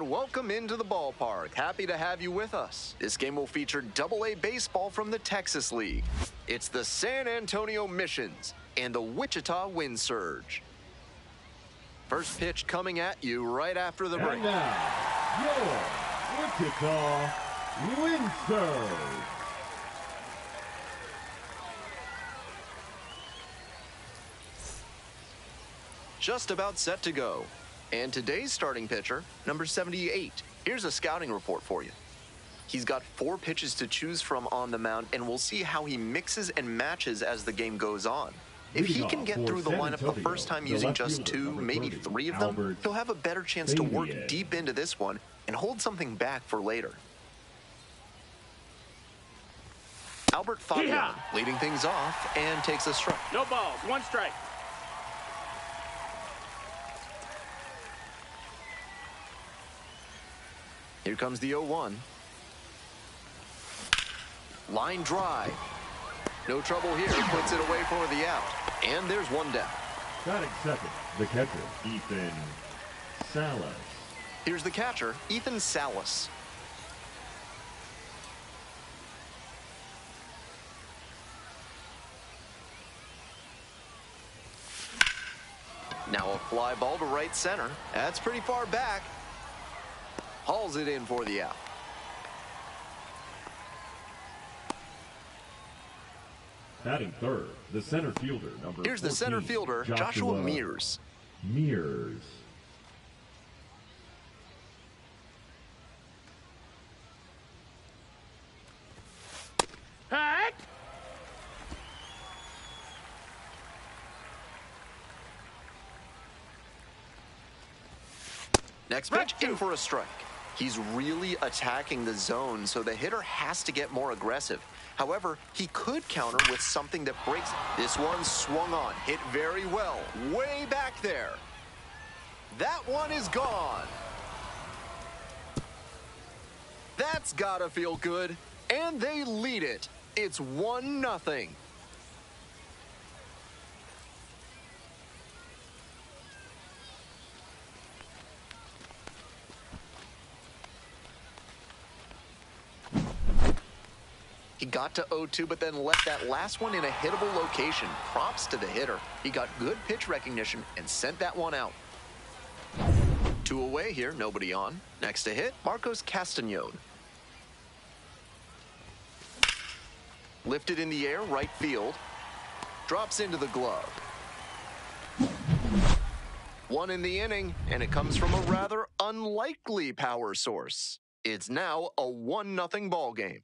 and welcome into the ballpark. Happy to have you with us. This game will feature Double-A baseball from the Texas League. It's the San Antonio Missions and the Wichita Wind Surge. First pitch coming at you right after the break. And now, your Wichita Wind Surge. Just about set to go. And today's starting pitcher, number 78. Here's a scouting report for you. He's got 4 pitches to choose from on the mound, and we'll see how he mixes and matches as the game goes on. If he can get through the lineup the first time using just 2, maybe 3 of them, he'll have a better chance to work deep into this one and hold something back for later. Albert Fabian leading things off and takes a strike. No balls, 1 strike. Here comes the 0-1. Line drive. No trouble here. Puts it away for the out. And there's 1 down. Batting second, the catcher, Ethan Salas. Here's the catcher, Ethan Salas. Now a fly ball to right center. That's pretty far back. Hauls it in for the out. Batting third, the center fielder, number Here's the 14, center fielder, Joshua Mears. Mears. Hey! Next pitch, in for a strike. He's really attacking the zone, so the hitter has to get more aggressive. However, he could counter with something that breaks. This one swung on, hit very well, way back there. That one is gone. That's gotta feel good. And they lead it. It's 1-0. He got to 0-2, but then left that last one in a hittable location. Props to the hitter. He got good pitch recognition and sent that one out. 2 away here, nobody on. Next to hit, Marcos Castañón. Lifted in the air, right field. Drops into the glove. 1 in the inning, and it comes from a rather unlikely power source. It's now a 1-0 ball game.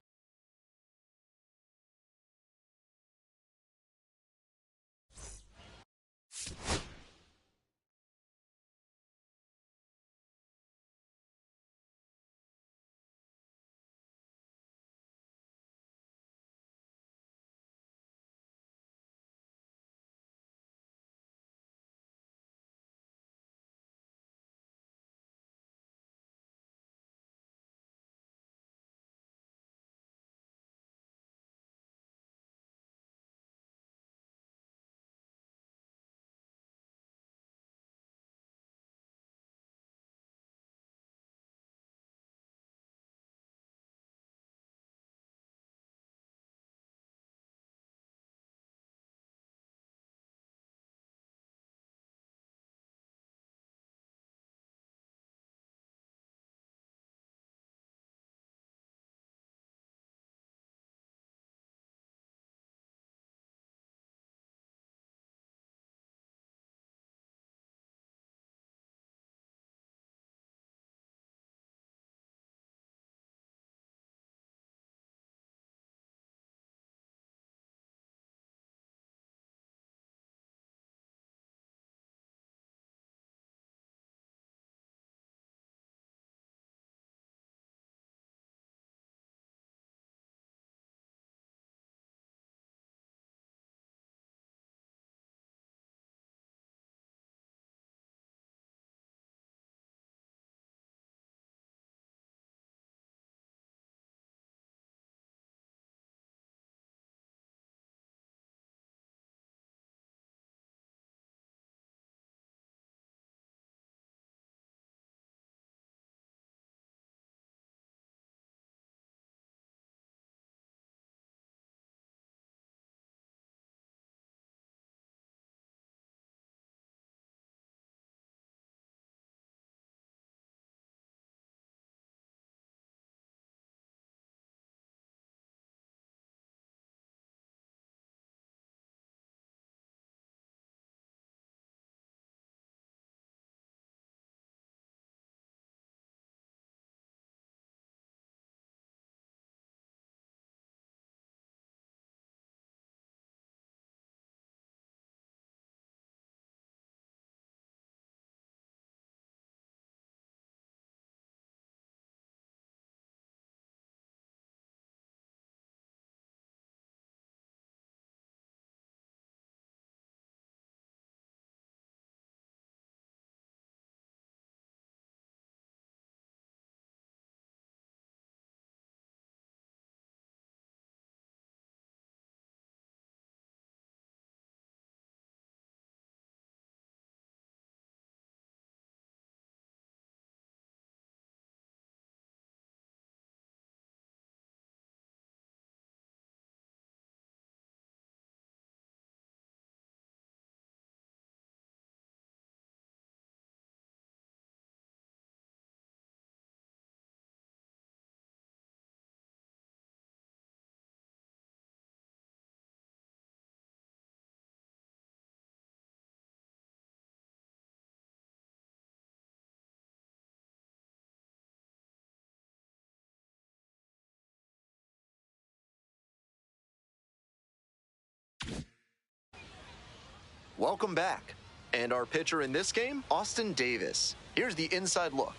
Welcome back. And our pitcher in this game, Austin Davis. Here's the inside look.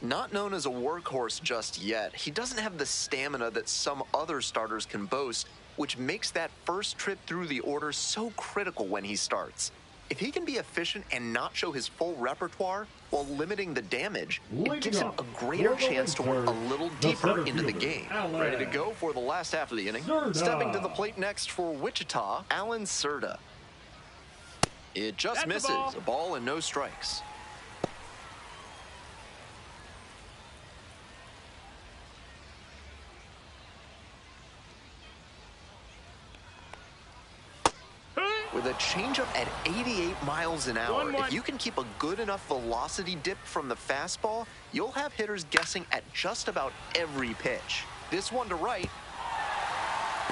Not known as a workhorse just yet, he doesn't have the stamina that some other starters can boast, which makes that first trip through the order so critical when he starts. If he can be efficient and not show his full repertoire while limiting the damage, it gives him a greater chance to work a little deeper into the game. Ready to go for the last half of the inning. Stepping to the plate next for Wichita, Alan Serta. It just misses. A ball and no strikes. With a changeup at 88 miles an hour, if you can keep a good enough velocity dip from the fastball, you'll have hitters guessing at just about every pitch. This one to right,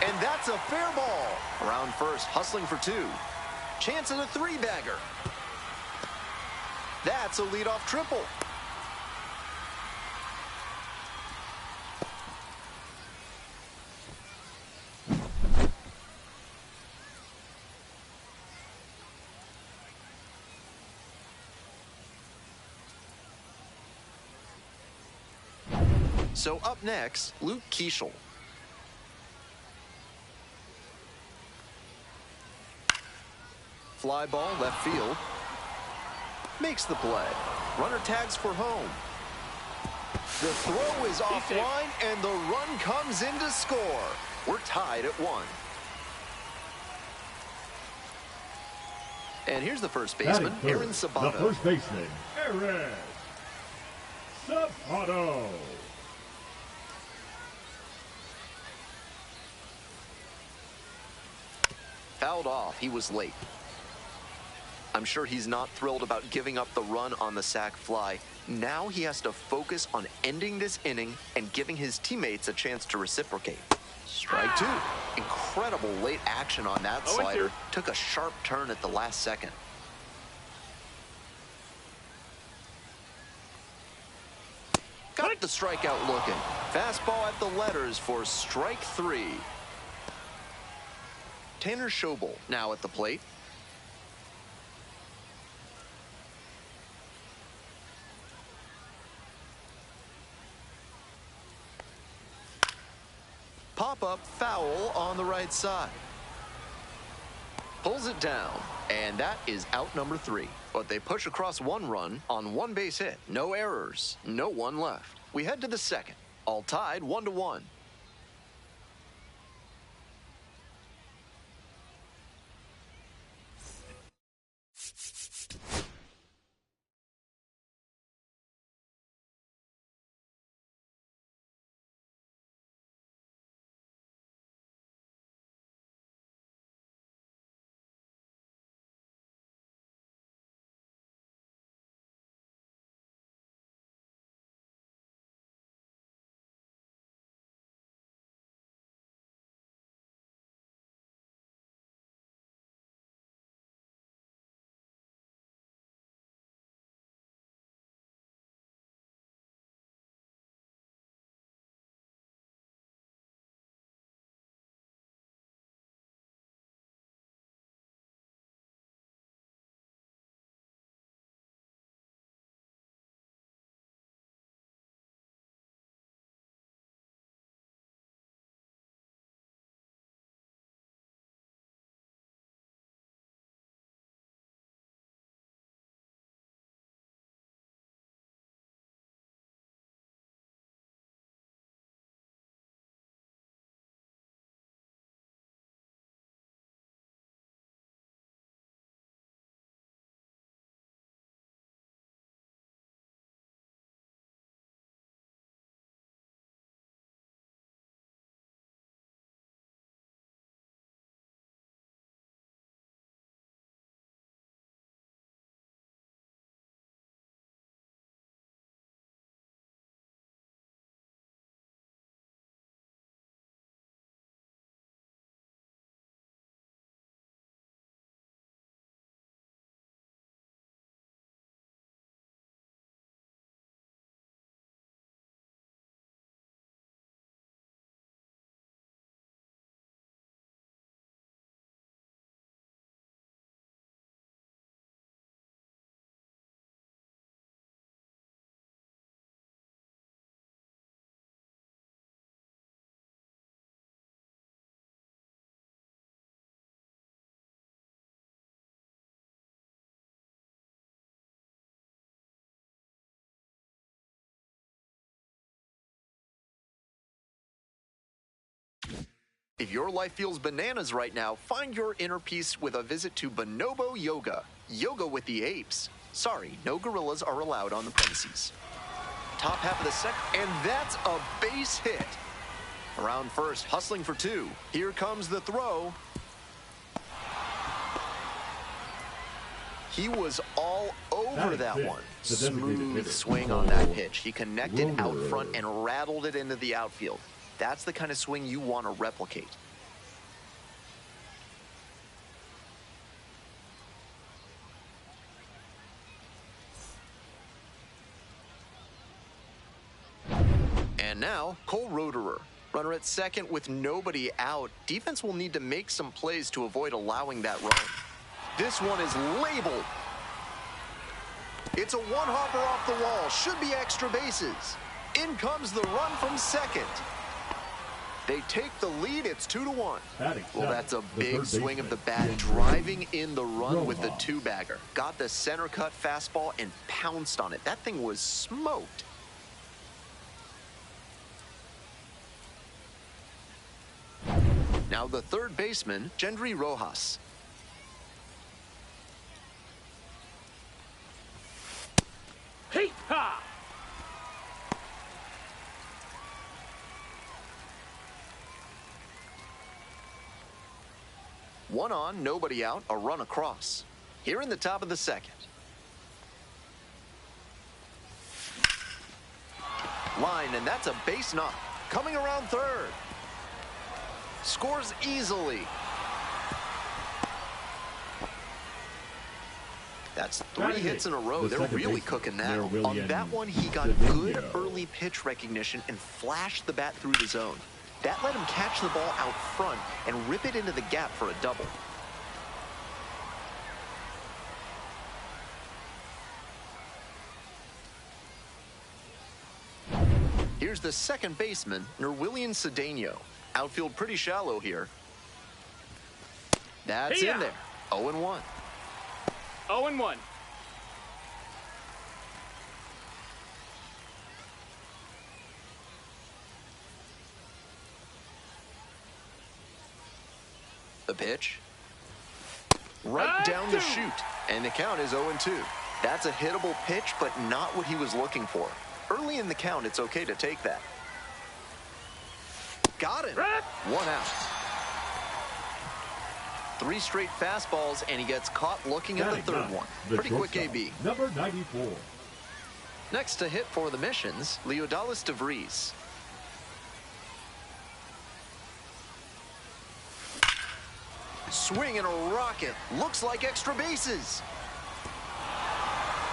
and that's a fair ball. Around first, hustling for two. Chance at a three-bagger. That's a leadoff triple. So up next, Luke Keeschel. Fly ball left field. Makes the play. Runner tags for home. The throw is offline, and the run comes in to score. We're tied at 1. And here's the first baseman, Aaron Sabato. The first baseman, Aaron Sabato. Fouled off. He was late. I'm sure he's not thrilled about giving up the run on the sac fly. Now he has to focus on ending this inning and giving his teammates a chance to reciprocate. Strike two. Incredible late action on that slider. Took a sharp turn at the last second. Got the strikeout looking. Fastball at the letters for strike 3. Tanner Schobel now at the plate. Pop-up foul on the right side. Pulls it down, and that is out number 3. But they push across 1 run on 1 base hit. No errors, no one left. We head to the second. All tied 1-1. If your life feels bananas right now, find your inner peace with a visit to Bonobo Yoga. Yoga with the apes. Sorry, no gorillas are allowed on the premises. Top half of the second, and that's a base hit. Around first, hustling for two. Here comes the throw. He was all over that one. Smooth swing on that pitch. He connected out front and rattled it into the outfield. That's the kind of swing you want to replicate. And now, Cole Roederer. Runner at second with nobody out. Defense will need to make some plays to avoid allowing that run. This one is labeled. It's a one-hopper off the wall. Should be extra bases. In comes the run from second. They take the lead. It's 2-1. Well, that's a big swing of the bat, driving in the run with the two-bagger. Got the center cut fastball and pounced on it. That thing was smoked. Now the third baseman, Gendry Rojas. Hey, ha! One on, nobody out, a run across. Here in the top of the second. Line, and that's a base knock. Coming around third. Scores easily. That's 3 hits in a row. They're really cooking now. On that one, he got good early pitch recognition and flashed the bat through the zone. That let him catch the ball out front and rip it into the gap for a double. Here's the second baseman, Nerwillian Cedeno. Outfield pretty shallow here. That's in there. 0-1. 0-1. The pitch. Right down the chute. And the count is 0-2. That's a hittable pitch, but not what he was looking for. Early in the count, it's okay to take that. Got him. 1 out. 3 straight fastballs, and he gets caught looking at the third one. Pretty quick AB. Number 94. Next to hit for the Missions, Leodalis DeVries. Swing and a rocket. Looks like extra bases.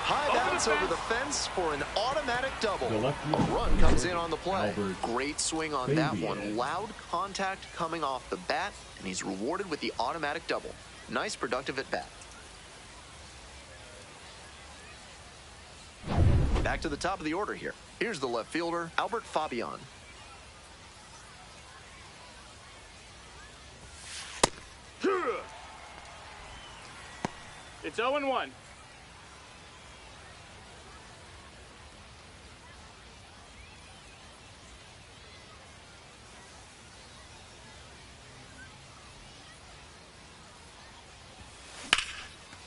High bounce over the fence for an automatic double. A run comes in on the play. Great swing on that one. Loud contact coming off the bat, and he's rewarded with the automatic double. Nice productive at bat. Back to the top of the order here. Here's the left fielder, Albert Fabian. It's 0-1.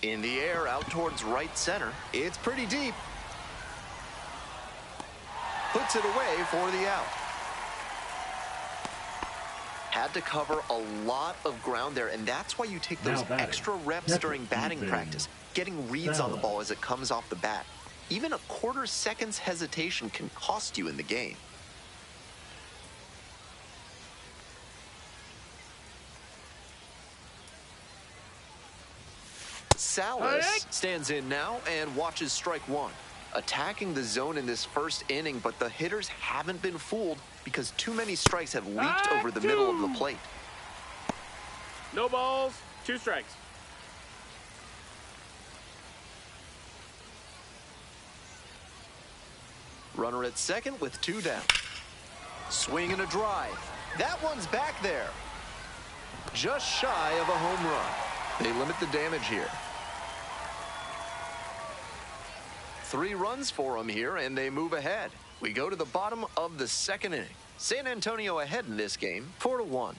In the air, out towards right center. It's pretty deep. Puts it away for the out. Had to cover a lot of ground there, and that's why you take those extra reps during batting practice, getting reads on the ball as it comes off the bat. Even a quarter second's hesitation can cost you in the game. Salas stands in now and watches strike one. Attacking the zone in this first inning, but the hitters haven't been fooled because too many strikes have leaked over the middle of the plate. No balls, 2 strikes. Runner at second with 2 down. Swing and a drive. That one's back there. Just shy of a home run. They limit the damage here. 3 runs for them here, and they move ahead. We go to the bottom of the second inning. San Antonio ahead in this game, 4-1.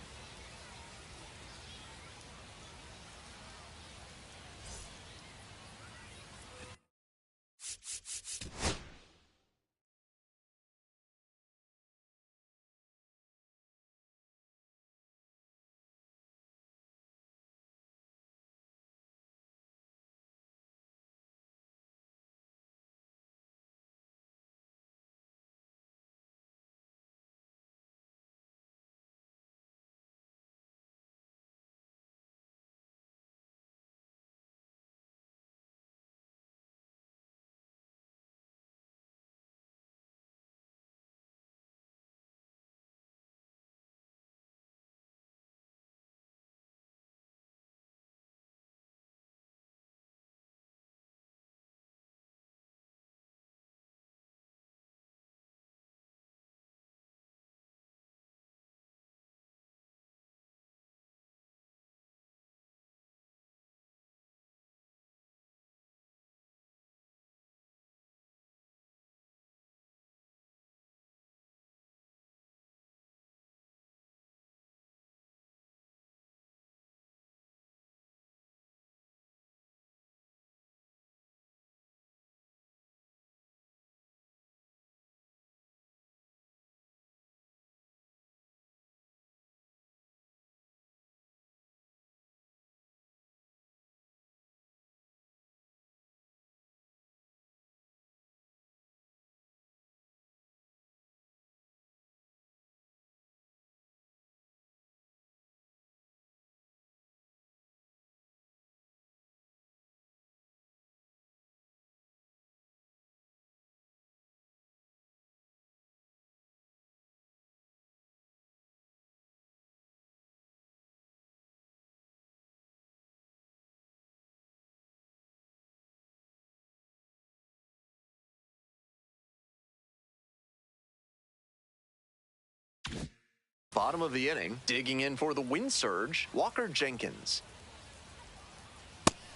Bottom of the inning, digging in for the wind surge, Walker Jenkins.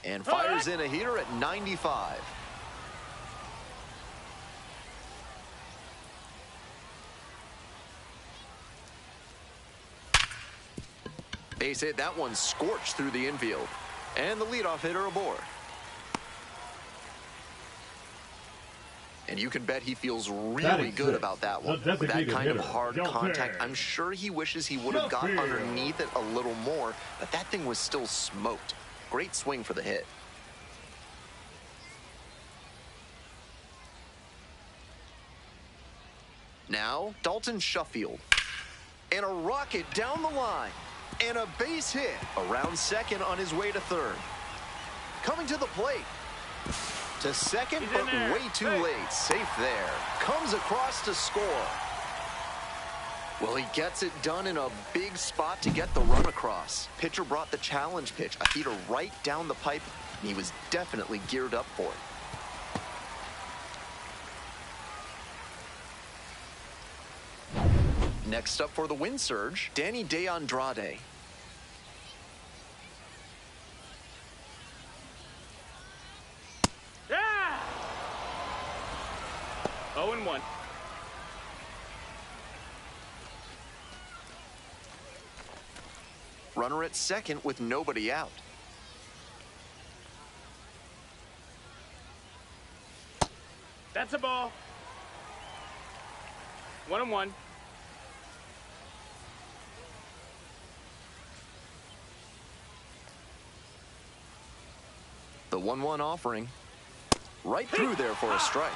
And fires in a heater at 95. Base hit, that one scorched through the infield. And the leadoff hitter aboard. And you can bet he feels really good about that one. With that kind of hard contact, I'm sure he wishes he would have got underneath it a little more, but that thing was still smoked. Great swing for the hit. Now, Dalton Shuffield. And a rocket down the line. And a base hit around second on his way to third. Coming to the plate. To second, but way too late. Safe there. Comes across to score. Well, he gets it done in a big spot to get the run across. Pitcher brought the challenge pitch, a heater right down the pipe, and he was definitely geared up for it. Next up for the wind surge, Danny De Andrade. Yeah! 0-1. Runner at second with nobody out. That's a ball. 1-1. The 1-1 offering. Right through there for a strike.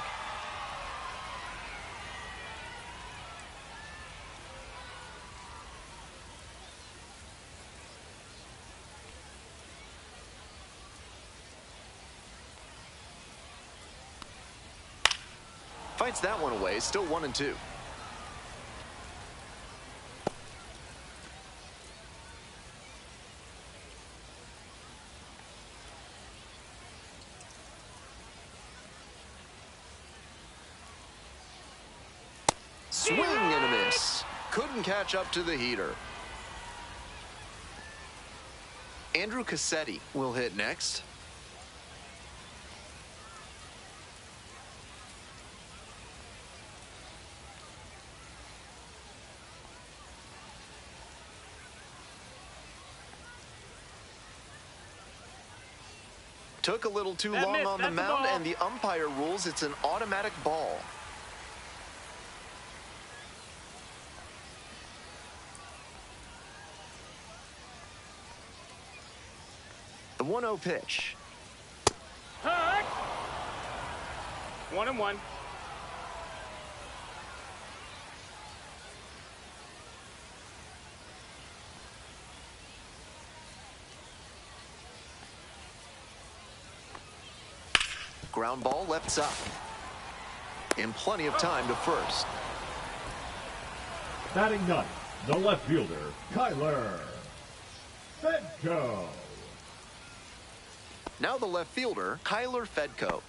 Fights that one away, still 1-2. Swing and a miss. Couldn't catch up to the heater. Andrew Cassetti will hit next. Took a little too long on the mound, and the umpire rules it's an automatic ball. The 1-0 pitch. 1-1. Ground ball left side. And plenty of time to first. Batting ninth, the left fielder, Kyler Fedko. Now the left fielder, Kyler Fedko.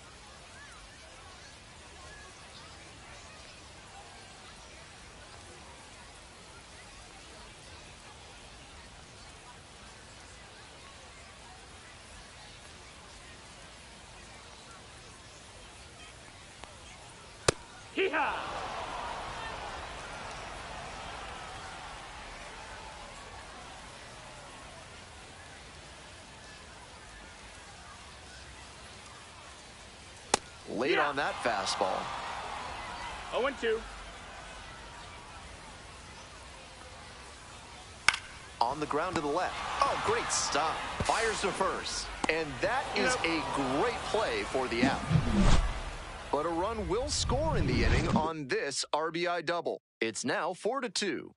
Hee-haw! Late on that fastball. 0-2. On the ground to the left. Oh, great stop. Fires to first. And that is a great play for the out. But a run will score in the inning on this RBI double. It's now 4-2.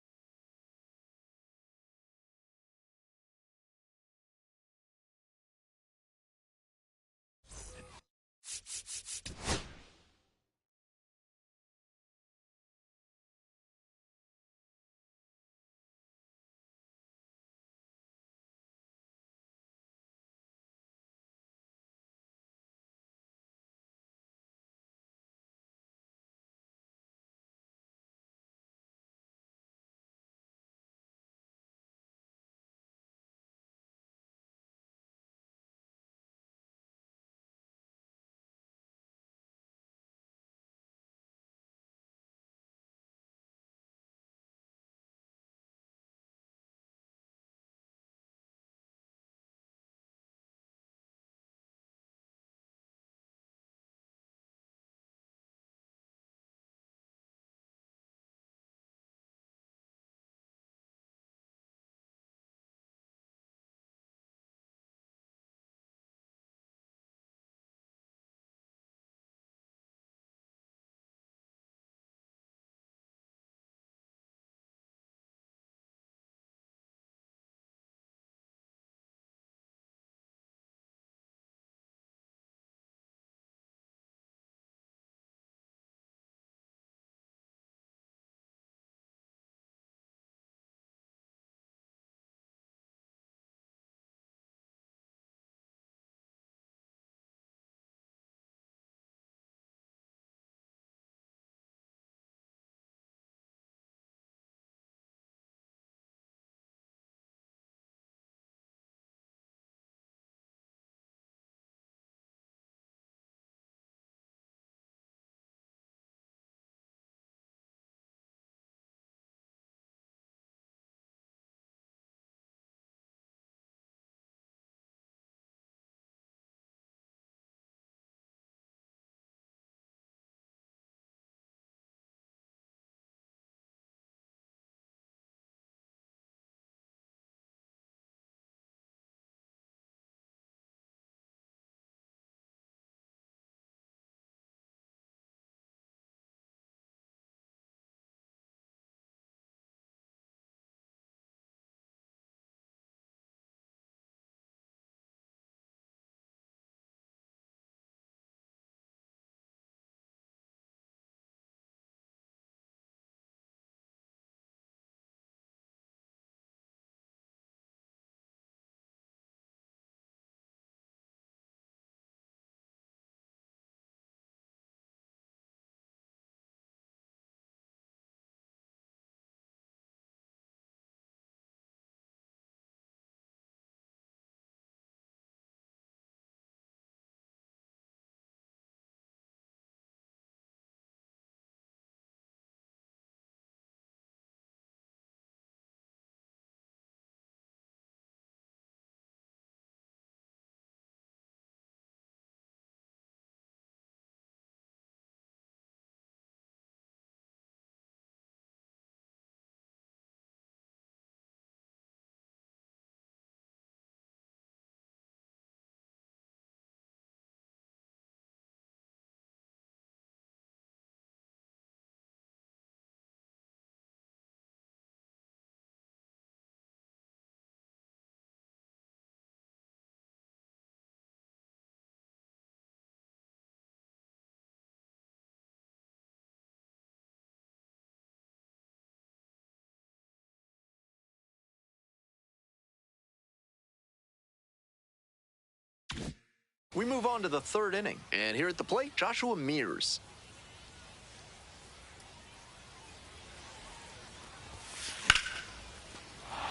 We move on to the third inning, and here at the plate, Joshua Mears.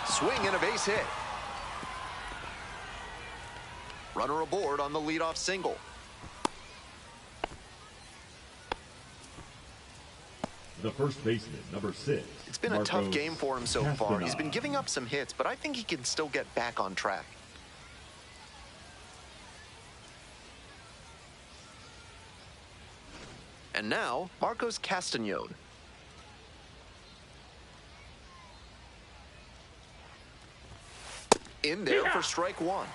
Swing and a base hit. Runner aboard on the leadoff single. The first baseman, number 6. It's been a tough game for him so far. He's been giving up some hits, but I think he can still get back on track. And now, Marcos Castañón. In there for strike one.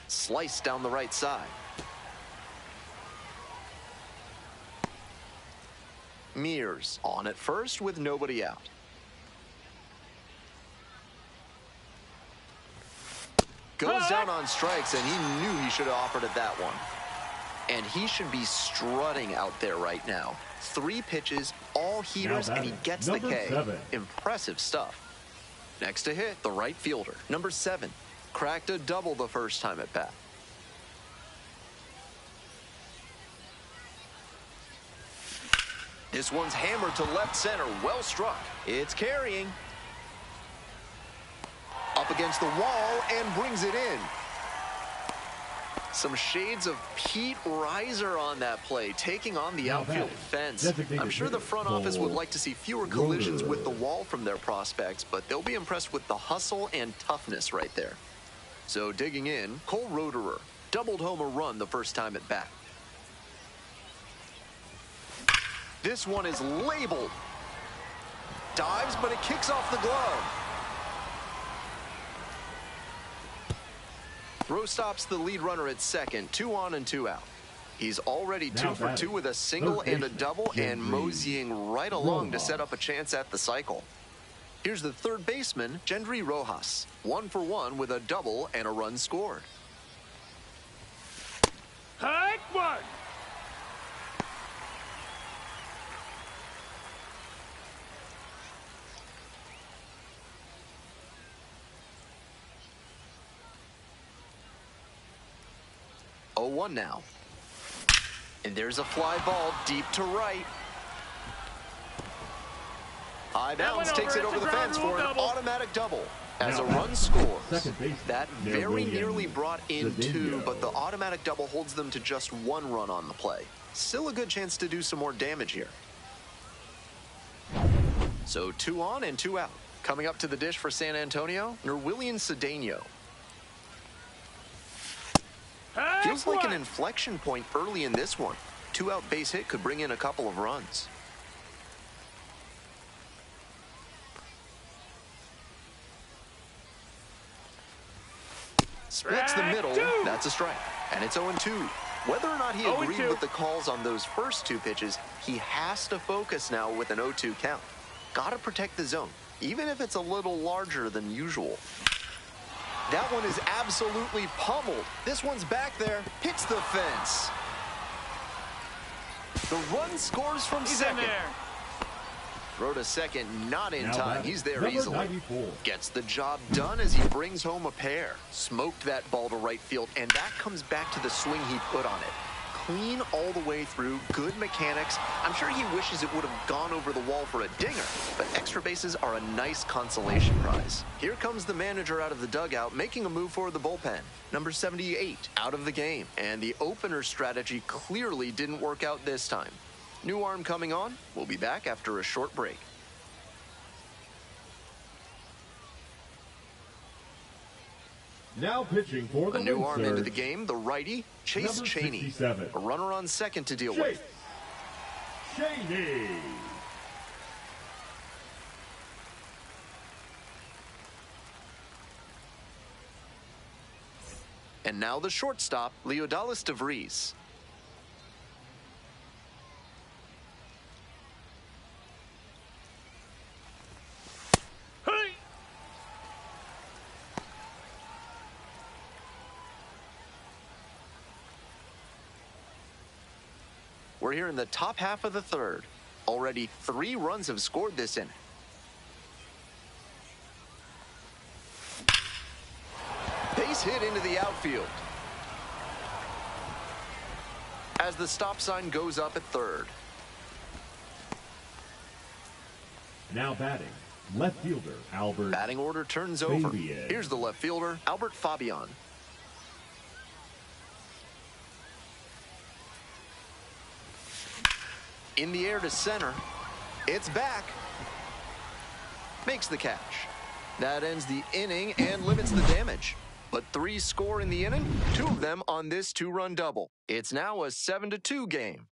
Slice down the right side. Mears on at first with nobody out. Goes down on strikes, and he knew he should have offered it that one. And he should be strutting out there right now. 3 pitches, all heaters, and he gets the K. 7. Impressive stuff. Next to hit, the right fielder, number 7. Cracked a double the first time at bat. This one's hammered to left center, well struck. It's carrying. Up against the wall and brings it in. Some shades of Pete Reiser on that play, taking on the outfield fence. I'm sure the front office would like to see fewer collisions with the wall from their prospects, but they'll be impressed with the hustle and toughness right there. So digging in, Cole Roederer doubled home a run the first time at bat. This one is labeled. Dives, but it kicks off the glove. Throw stops the lead runner at second, 2 on and 2 out. He's already 2 for 2 with a single and a double, and moseying right along to set up a chance at the cycle. Here's the third baseman, Gendry Rojas, 1 for 1 with a double and a run scored. Hike one. Oh, 1 now. And there's a fly ball deep to right. High bounce takes it over the fence for an automatic double. As a run scores, that very nearly brought in 2, but the automatic double holds them to just 1 run on the play. Still a good chance to do some more damage here. So 2 on and 2 out. Coming up to the dish for San Antonio, Nerwillian Cedeno. Feels like an inflection point early in this one. 2-out base hit could bring in a couple of runs. Splits the middle, that's a strike. And it's 0-2. Whether or not he agreed with the calls on those first 2 pitches, he has to focus now with an 0-2 count. Gotta protect the zone, even if it's a little larger than usual. That one is absolutely pummeled. This one's back there, hits the fence. The run scores from second. Throw to second, not in time. He's there easily. 94. Gets the job done as he brings home a pair. Smoked that ball to right field, and that comes back to the swing he put on it. Clean all the way through, good mechanics. I'm sure he wishes it would have gone over the wall for a dinger, but extra bases are a nice consolation prize. Here comes the manager out of the dugout, making a move for the bullpen. Number 78, out of the game, and the opener strategy clearly didn't work out this time. New arm coming on. We'll be back after a short break. Now pitching for the A new arm into the game, the righty, Chase Number Cheney. 67. A runner on second to deal Chase with. Cheney. And now the shortstop, Leodalis DeVries. We're here in the top half of the third. Already 3 runs have scored this inning. Base hit into the outfield. As the stop sign goes up at third. Now batting, left fielder Albert. Batting order turns over. Fabian. Here's the left fielder, Albert Fabian. In the air to center. It's back. Makes the catch. That ends the inning and limits the damage. But 3 score in the inning, 2 of them on this 2-run double. It's now a 7-2 game.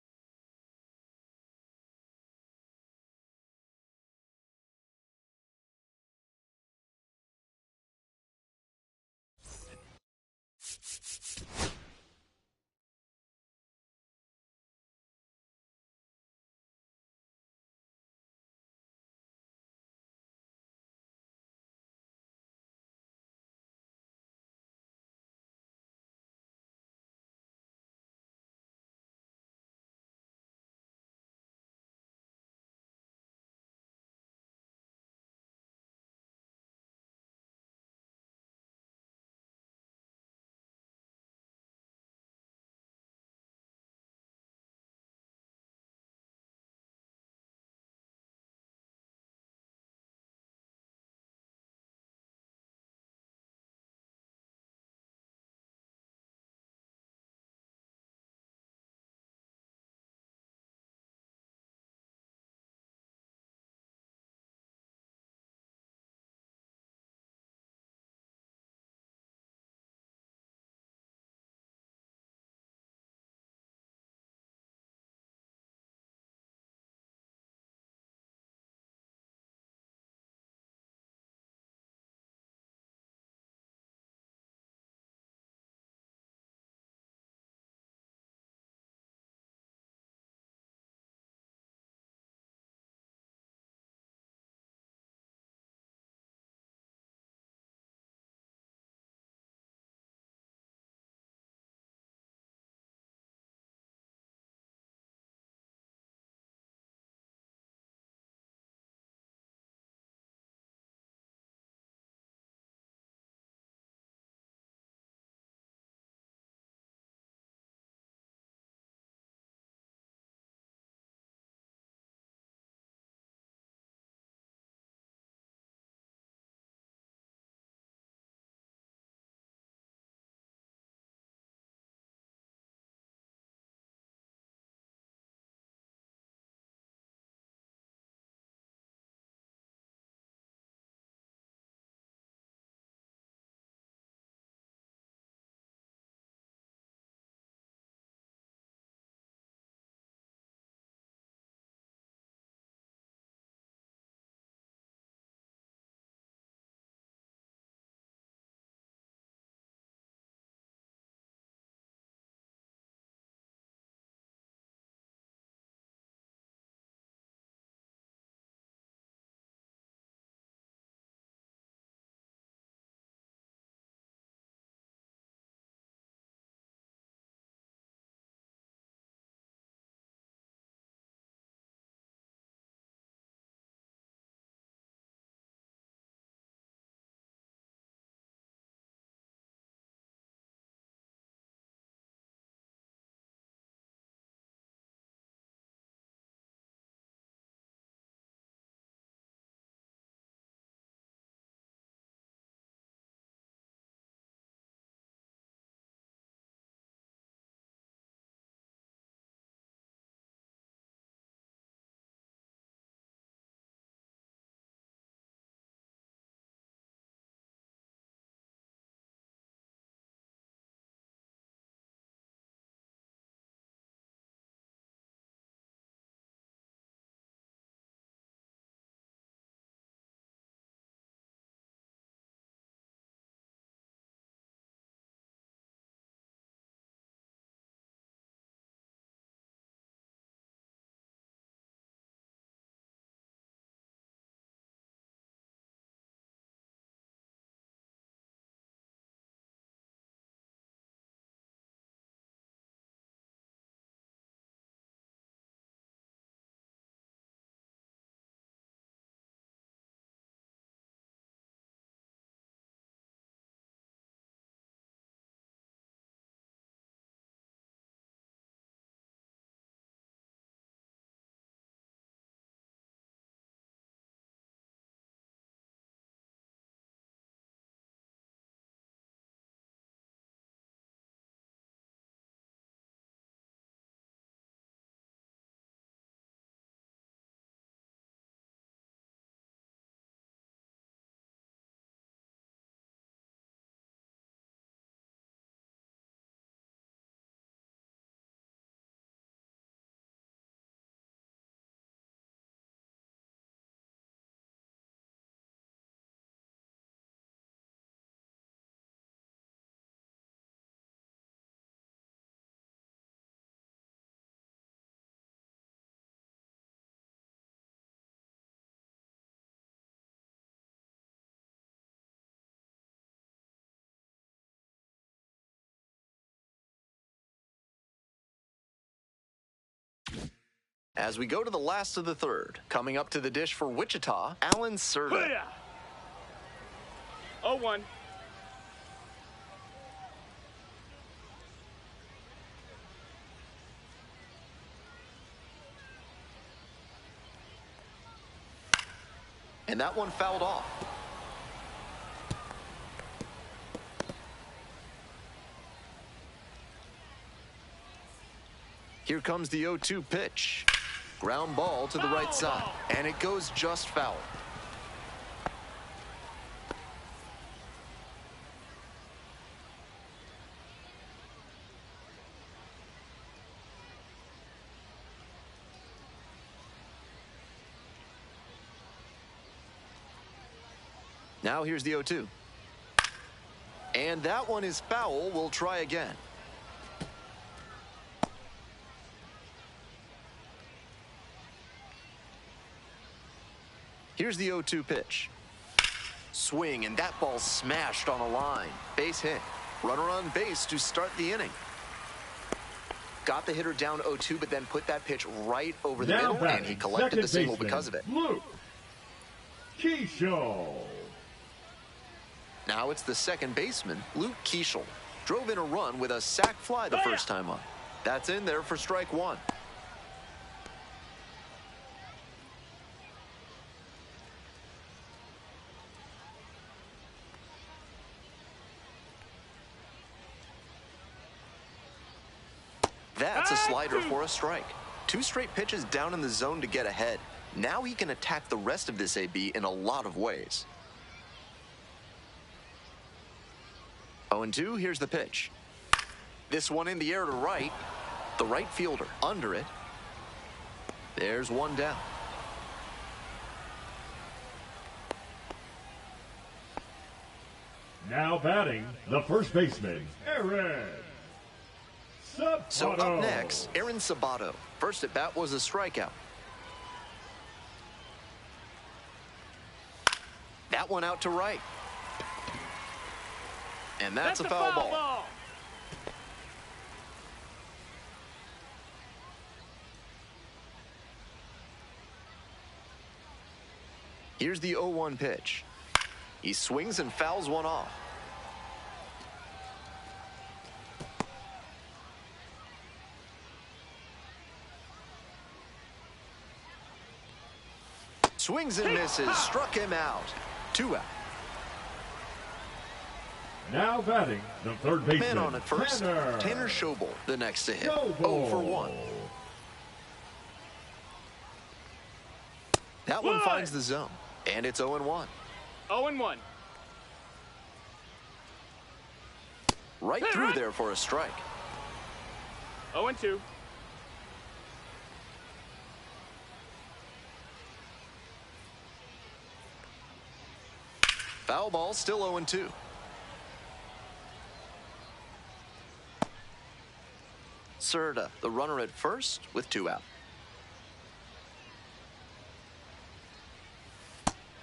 As we go to the last of the third, coming up to the dish for Wichita, Alan Serta. Hiya! 0-1. And that one fouled off. Here comes the 0-2 pitch. Ground ball to the right side, and it goes just foul. Now here's the 0-2. And that one is foul. We'll try again. Here's the 0-2 pitch. Swing, and that ball smashed on a line. Base hit. Runner on base to start the inning. Got the hitter down 0-2, but then put that pitch right over the middle, and he collected the single because of it. Luke Keishel. Now it's the second baseman, Luke Keishel. Drove in a run with a sac fly the first time up. That's in there for strike one. That's a slider for a strike. 2 straight pitches down in the zone to get ahead. Now he can attack the rest of this AB in a lot of ways. 0-2, here's the pitch. This one in the air to right. The right fielder under it. There's one down. Now batting, the first baseman, Aaron Sabato. So up next, Aaron Sabato. First at bat was a strikeout. That one out to right. And that's a foul ball. Here's the 0-1 pitch. He swings and fouls one off. Swings and misses, struck him out. 2 out. Now batting, the third baseman, Man on at first, Tanner Schobel, the next to hit. 0 for 1. That one finds the zone, and it's 0-1. 0-1. Right through there for a strike. 0-2. Foul ball, still 0-2. Serta, the runner at first with 2 out.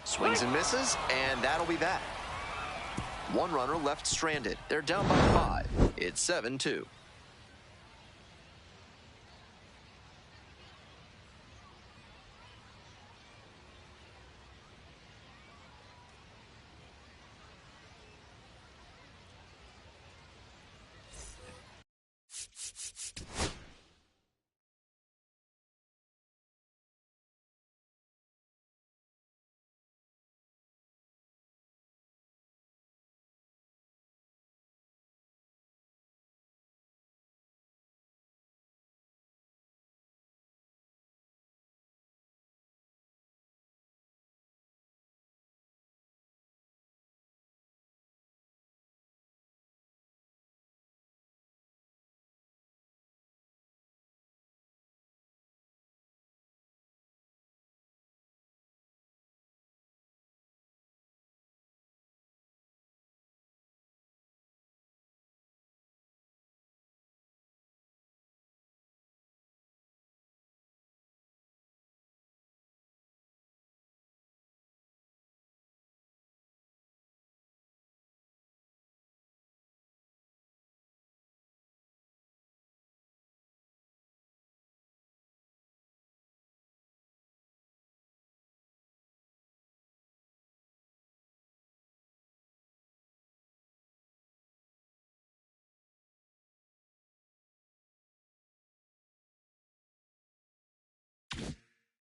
Swings and misses, and that'll be that. 1 runner left stranded. They're down by 5. It's 7-2.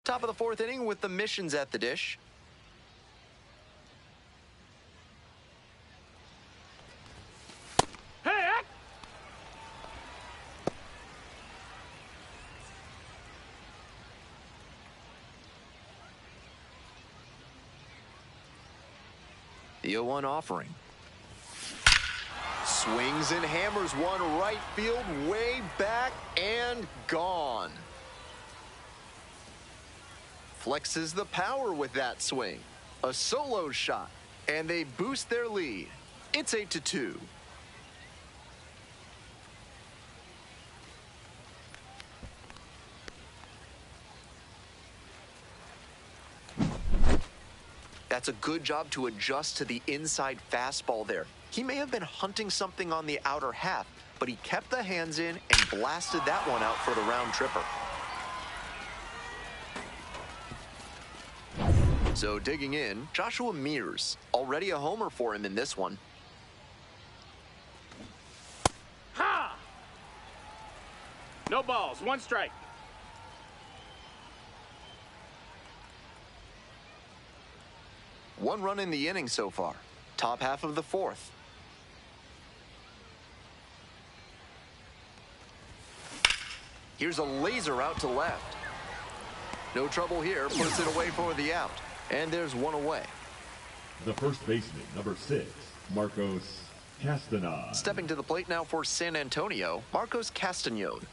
Top of the fourth inning with the missions at the dish. Hey, Ack! The 0-1 offering. Swings and hammers one right field, way back and gone. Flexes the power with that swing. A solo shot, and they boost their lead. It's 8-2. That's a good job to adjust to the inside fastball there. He may have been hunting something on the outer half, but he kept the hands in and blasted that one out for the round tripper. So digging in, Joshua Mears. Already a homer for him in this one. Ha! No balls, one strike. One run in the inning so far. Top half of the fourth. Here's a laser out to left. No trouble here, puts it away for the out. And there's one away. The first baseman, number 6, Marcos Castanon. Stepping to the plate now for San Antonio, Marcos Castanon.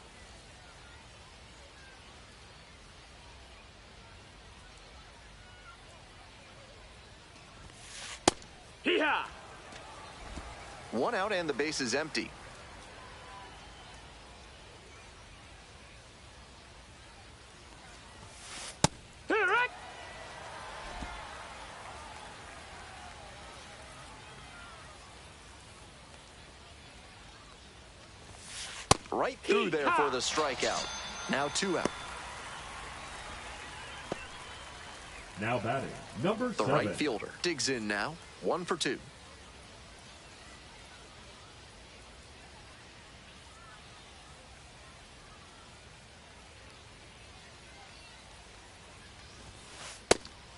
Hee-haw! One out and the base is empty. Right through there for the strikeout. Now 2 out. Now batting, number 7. The right fielder digs in now. 1 for 2.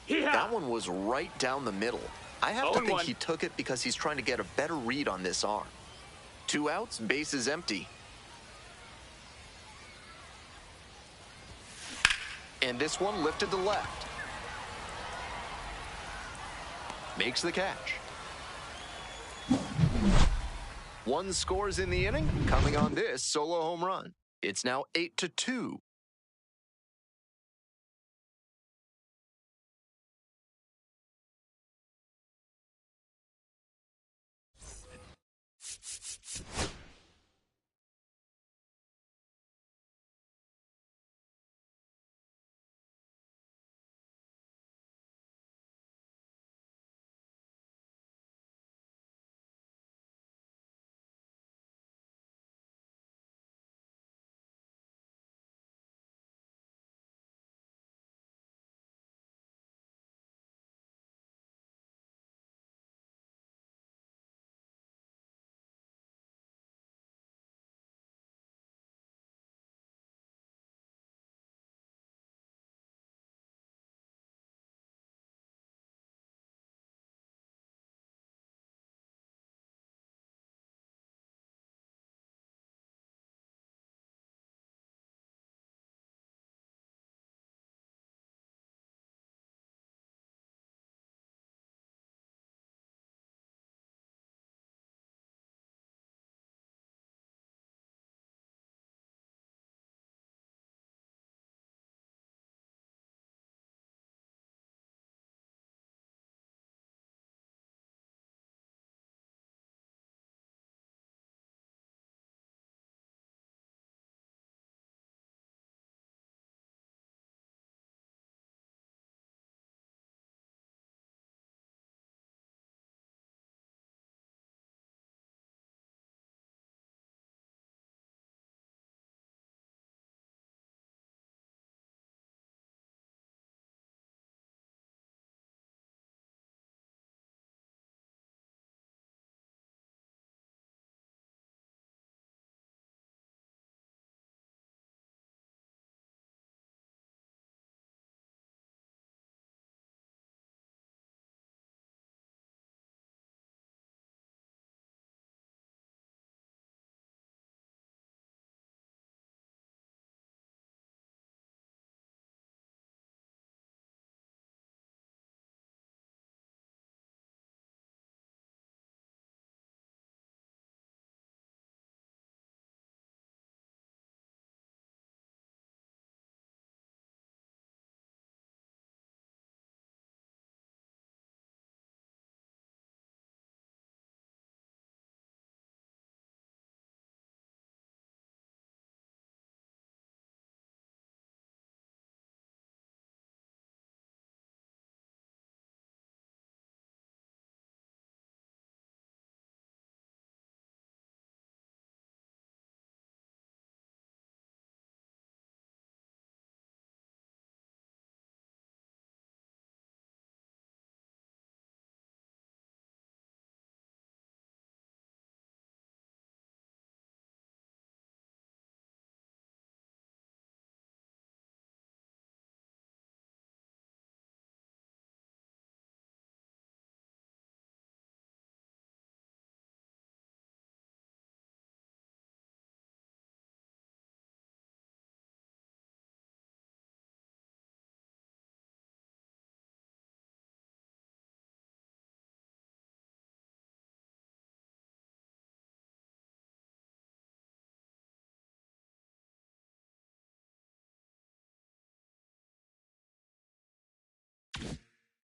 That one was right down the middle. I have to think he took it because he's trying to get a better read on this arm. 2 outs, base is empty. And this one lifted to left. Makes the catch. 1 scores in the inning, coming on this solo home run. It's now 8-2.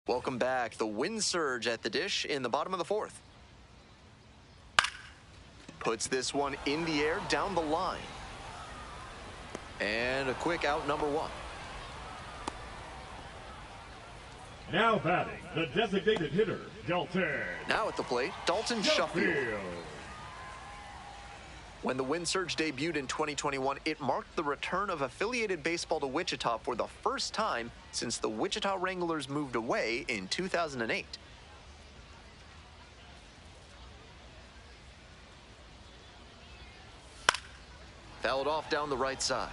Welcome back. The wind surge at the dish in the bottom of the fourth. Puts this one in the air down the line. And a quick out, number one. Now batting, the designated hitter, Dalton. Now at the plate, Dalton Sheffield. When the wind surge debuted in 2021, it marked the return of affiliated baseball to Wichita for the first time since the Wichita Wranglers moved away in 2008. Fouled off down the right side.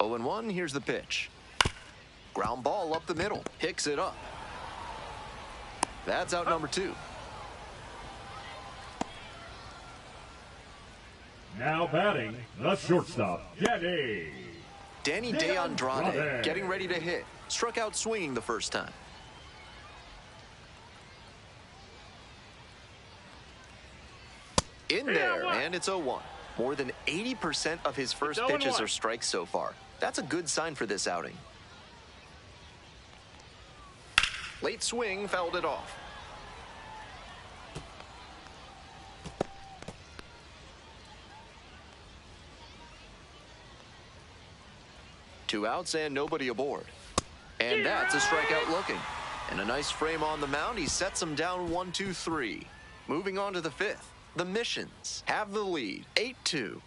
Oh and 1, here's the pitch. Ground ball up the middle, picks it up. That's out number two. Now batting, the shortstop, Danny De Andrade getting ready to hit. Struck out swinging the first time. In there, and it's 0-1. More than 80% of his first pitches are strikes so far. That's a good sign for this outing. Late swing, fouled it off. Two outs and nobody aboard. And that's a strikeout looking. And a nice frame on the mound. He sets him down 1-2-3. Moving on to the fifth. The Missions have the lead, 8-2.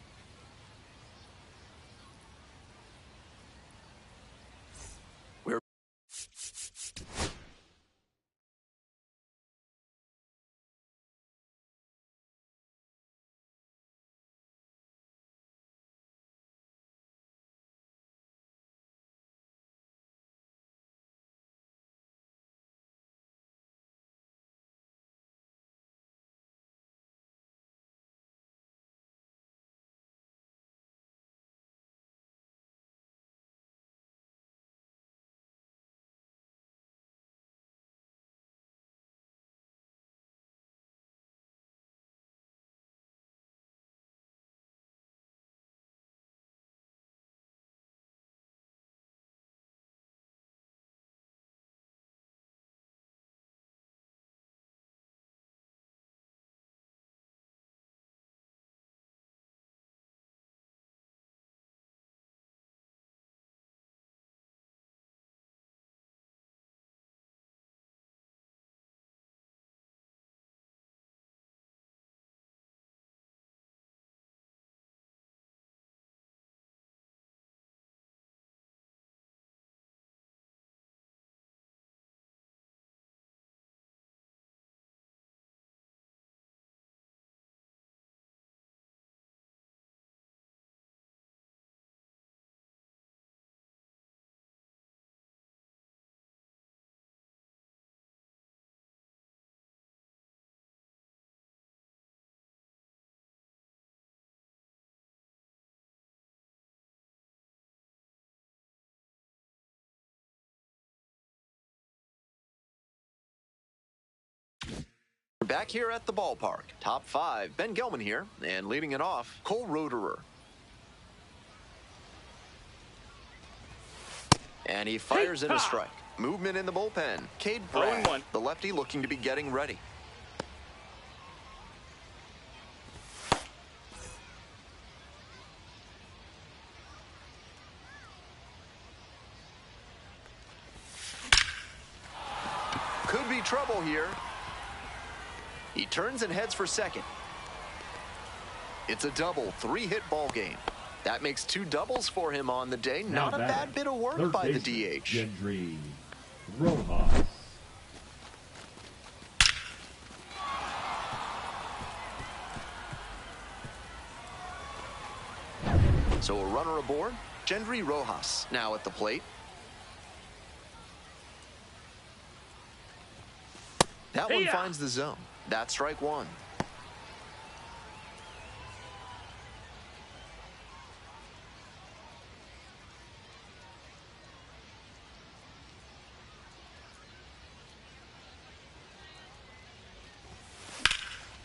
We're back here at the ballpark. Top five, Ben Gelman here, and leading it off, Cole Roederer. And he fires in a strike. Movement in the bullpen. Cade Bragg, the lefty, looking to be getting ready. Could be trouble here. He turns and heads for second. It's a double, three-hit ball game. That makes two doubles for him on the day. Not a bad bit of work by the DH. Gendry Rojas. So a runner aboard, Gendry Rojas now at the plate. That one finds the zone. That's strike one.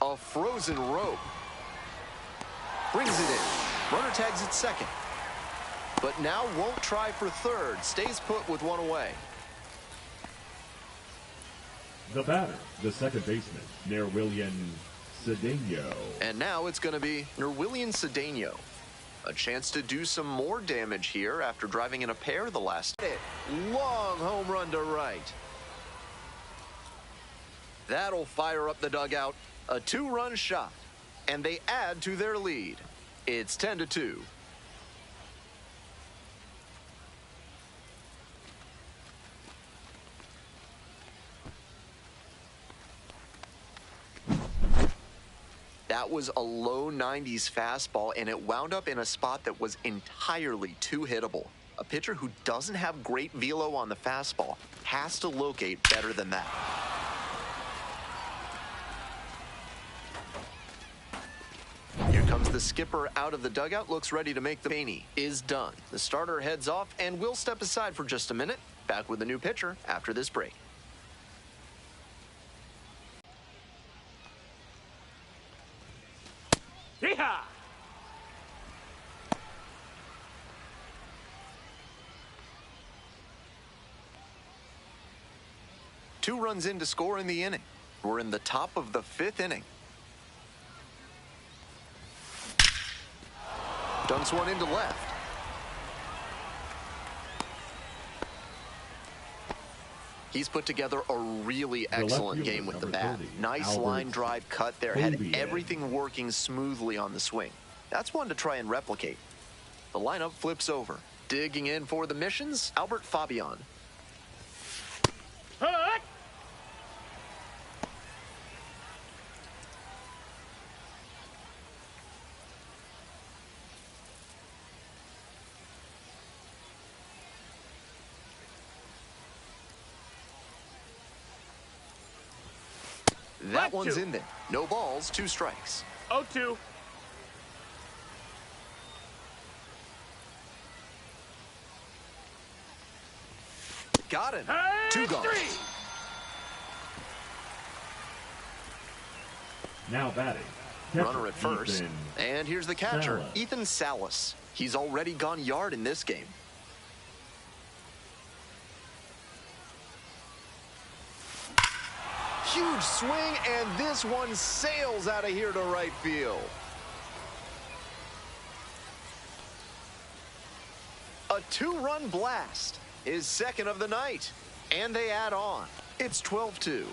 A frozen rope. Brings it in. Runner tags at second. But now won't try for third. Stays put with one away. The batter, the second baseman, Nerwillian Cedeno. And now it's going to be Nerwillian Cedeno. A chance to do some more damage here after driving in a pair the last. Long home run to right. That'll fire up the dugout. A 2-run shot. And they add to their lead. It's 10-2. That was a low 90s fastball, and it wound up in a spot that was entirely too hittable. A pitcher who doesn't have great velo on the fastball has to locate better than that. Here comes the skipper out of the dugout, looks ready to make the Bainey is done. The starter heads off, and we'll step aside for just a minute. Back with a new pitcher after this break. Yeehaw! Two runs in to score in the inning. We're in the top of the 5th inning. Dunks one into left. He's put together a really excellent game with the bat. Nice line drive cut there. Had everything working smoothly on the swing. That's one to try and replicate. The lineup flips over. Digging in for the missions, Albert Fabian. Hut! That one's in there. No balls, 2 strikes. 0-2. Got him. And 2 gone. 3. Now batting. Runner at first. Ethan And here's the catcher, Salas. Ethan Salas. He's already gone yard in this game. Huge swing, and this one sails out of here to right field. A 2-run blast is second of the night, and they add on. It's 12-2.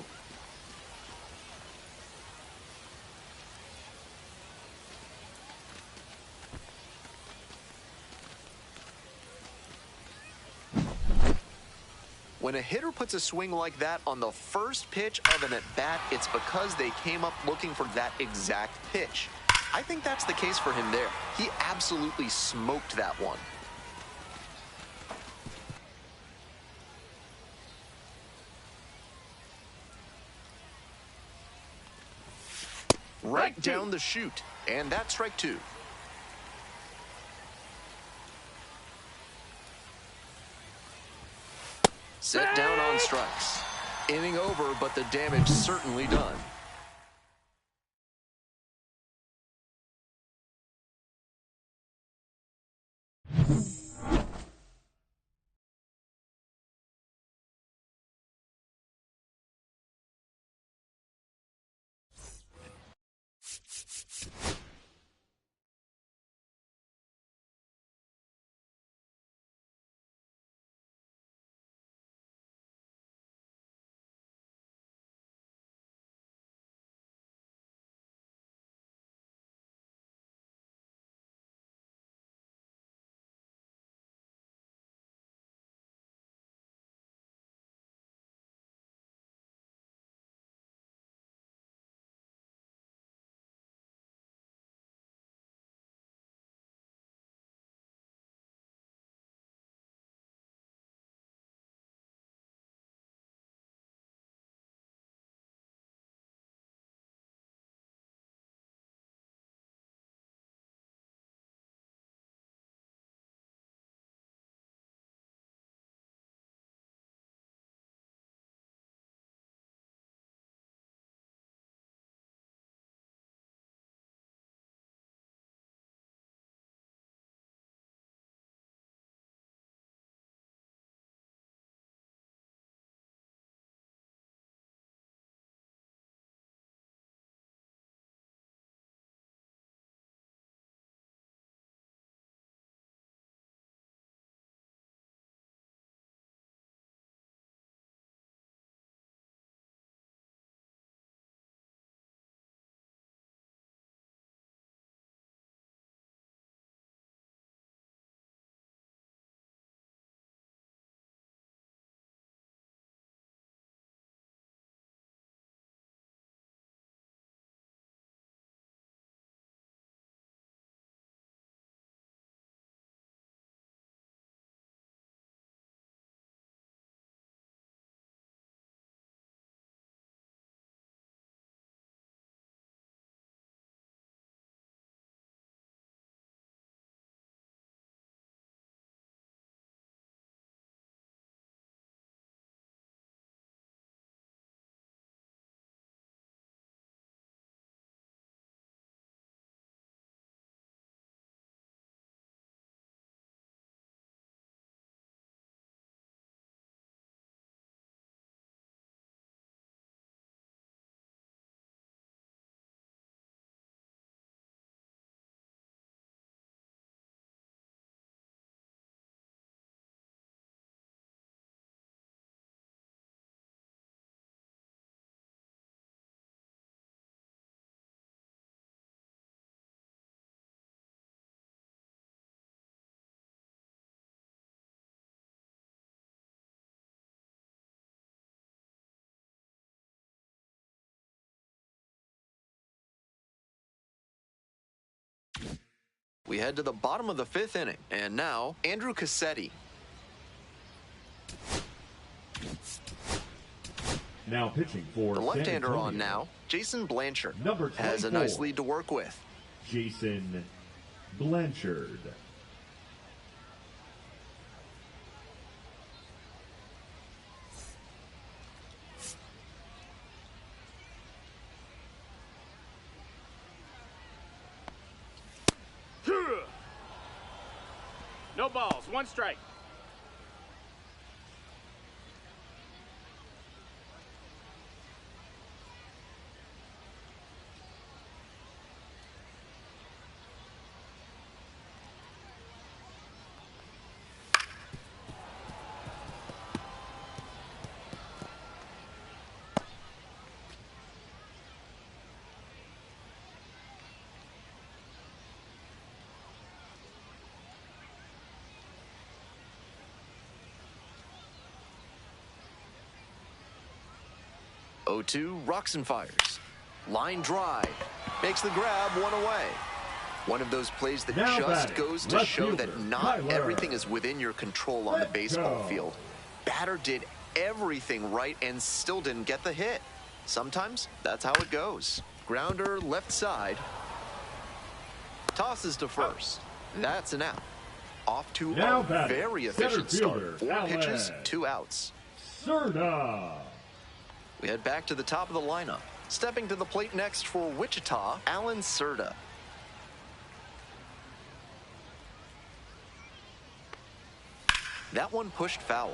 When a hitter puts a swing like that on the first pitch of an at-bat, it's because they came up looking for that exact pitch. I think that's the case for him there. He absolutely smoked that one. Right down the chute, and that's strike 2. Set down on strikes. Inning over, but the damage certainly done. We head to the bottom of the 5th inning, and now Andrew Cassetti. Now pitching for The San left-hander Antonio. on now, Jason Blanchard, Number has a 24. nice lead to work with. Jason Blanchard. No balls, 1 strike. Oh, 2 rocks and fires. Line drive. Makes the grab, 1 away. One of those plays that Now just batting, goes to left show that fielder, not Kyler. everything is within your control on the Let's baseball go. field. Batter did everything right and still didn't get the hit. Sometimes that's how it goes. Grounder left side. Tosses to first. That's an out. Off to Now a batting, very center efficient fielder, start. 4 pitches, Alex. 2 outs. Serna. We head back to the top of the lineup. Stepping to the plate next for Wichita, Alan Serta. That one pushed foul.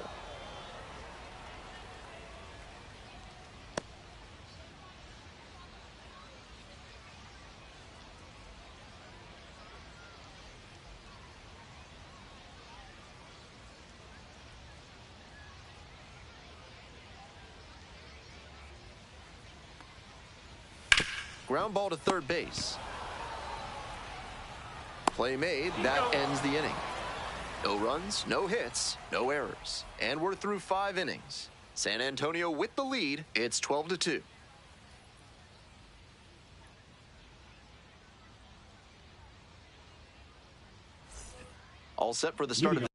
Ground ball to third base. Play made. That ends the inning. No runs, no hits, no errors. And we're through 5 innings. San Antonio with the lead. It's 12-2. All set for the start of the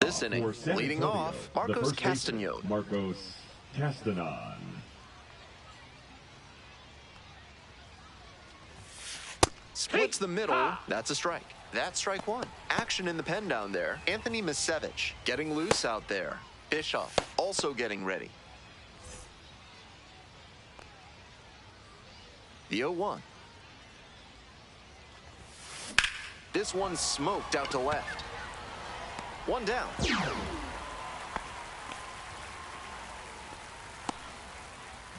this inning. for San Leading Antonio, off, the Marcos first baseman, Castañón. Marcos Castañón. Splits the middle. That's a strike. That's strike one. Action in the pen down there. Anthony Misevich getting loose out there. Bischoff also getting ready. The 0-1. This one's smoked out to left. One down.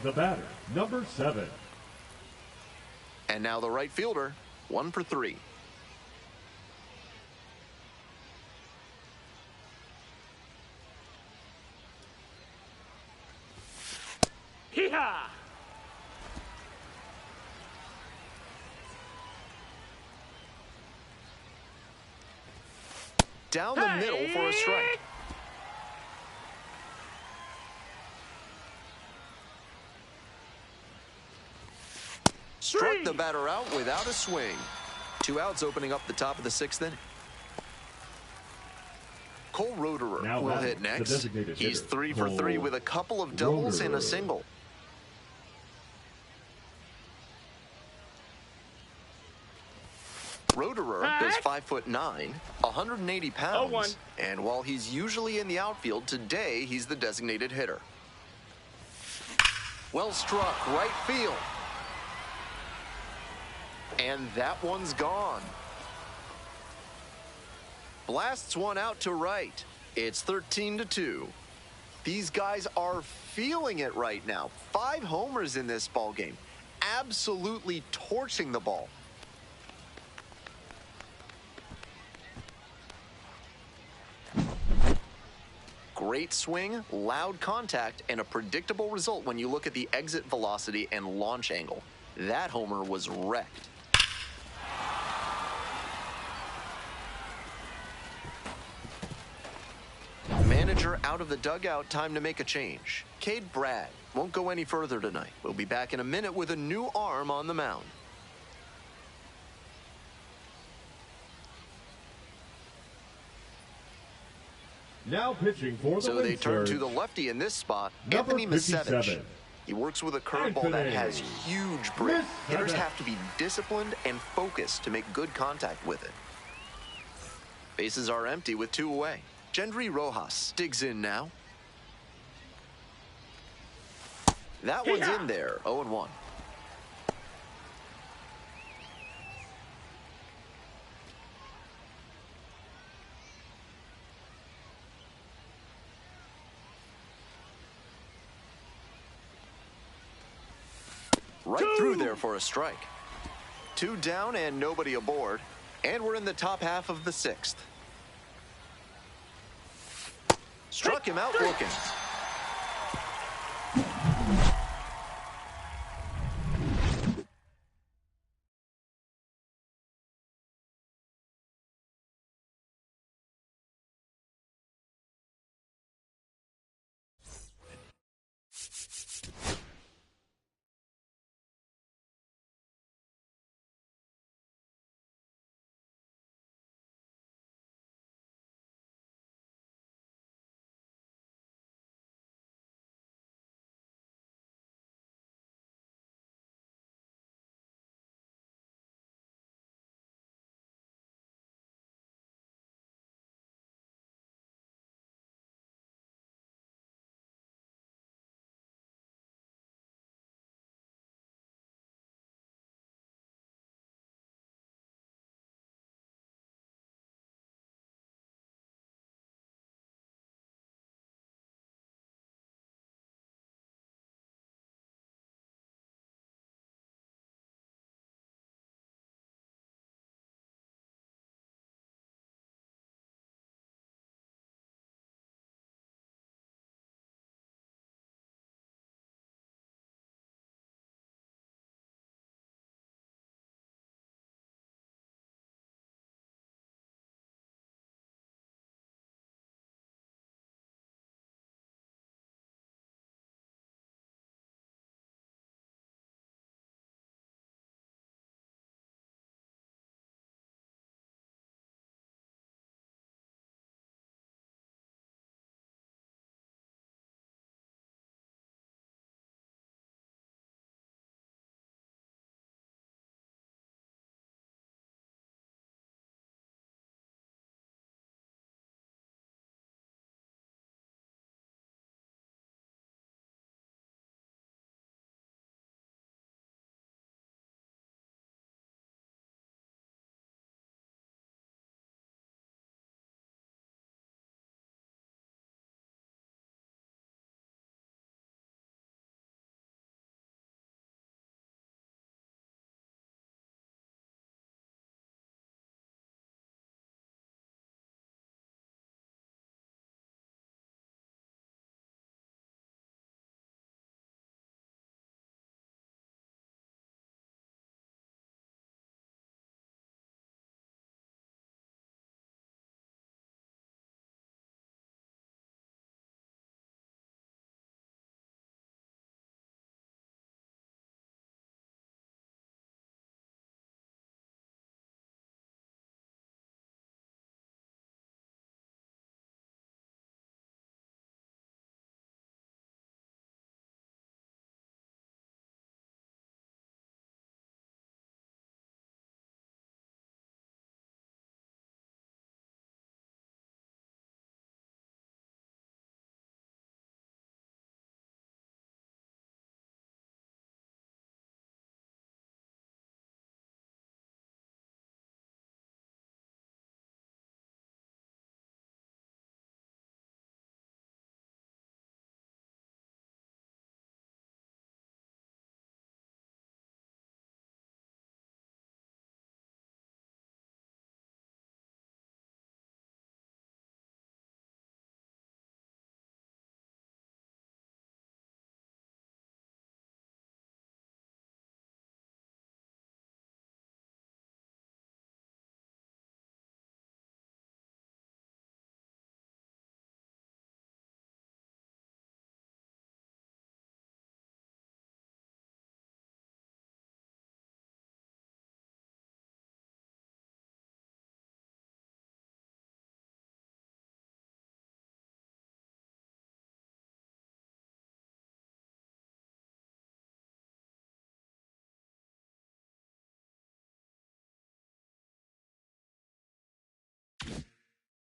The batter, number 7. And now the right fielder, 1 for 3. Hee-haw! Down the middle for a strike. Struck the batter out without a swing. 2 outs opening up the top of the 6th inning. Cole Roederer Now will batting, hit the next. designated He's hitter, 3 for 3 Cole with a couple of doubles and a Roederer. single. Roederer is 5'9", 180 pounds, 0-1. and while he's usually in the outfield, today he's the designated hitter. Well struck, right field. And that one's gone. Blasts one out to right. It's 13-2. These guys are feeling it right now. 5 homers in this ball game. Absolutely torching the ball. Great swing, loud contact, and a predictable result when you look at the exit velocity and launch angle. That homer was wrecked. Manager out of the dugout, time to make a change. Cade Bragg won't go any further tonight. We'll be back in a minute with a new arm on the mound. Now pitching for the So win they turn to surge, the lefty in this spot, number Anthony Misevich. 57. He works with a curveball that Anthony has huge break. Hitters Misevich. have to be disciplined and focused to make good contact with it. Bases are empty with 2 away. Gendry Rojas digs in now. That one's in there, 0-1. Right through there for a strike. 2 down and nobody aboard. And we're in the top half of the 6th. Struck him out looking.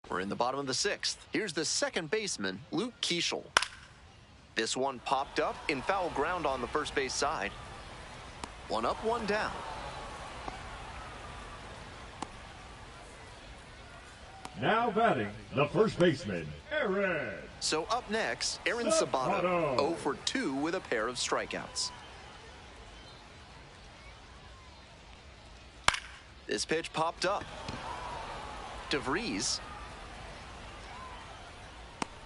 We're in the bottom of the 6th. Here's the second baseman, Luke Keeschel. This one popped up in foul ground on the first base side. One up, one down. Now batting, the first baseman, Aaron. So up next, Aaron Sabato, 0 for 2 with a pair of strikeouts. This pitch popped up. DeVries.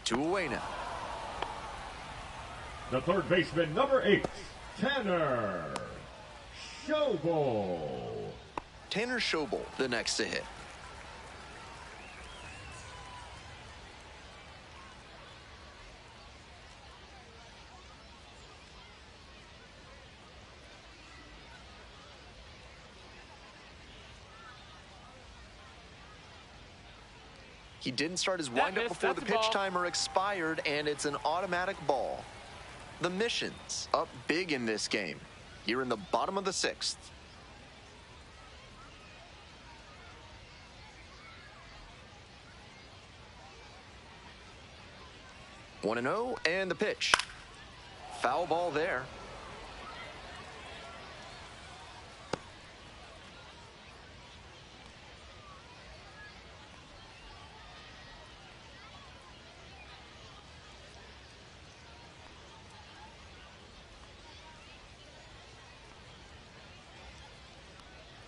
2 away now. The third baseman, number 8, Tanner Schobel. Tanner Schobel, the next to hit. He didn't start his windup before the pitch timer expired, and it's an automatic ball. The Missions up big in this game. Here in the bottom of the 6th. One and 0, and the pitch. Foul ball there.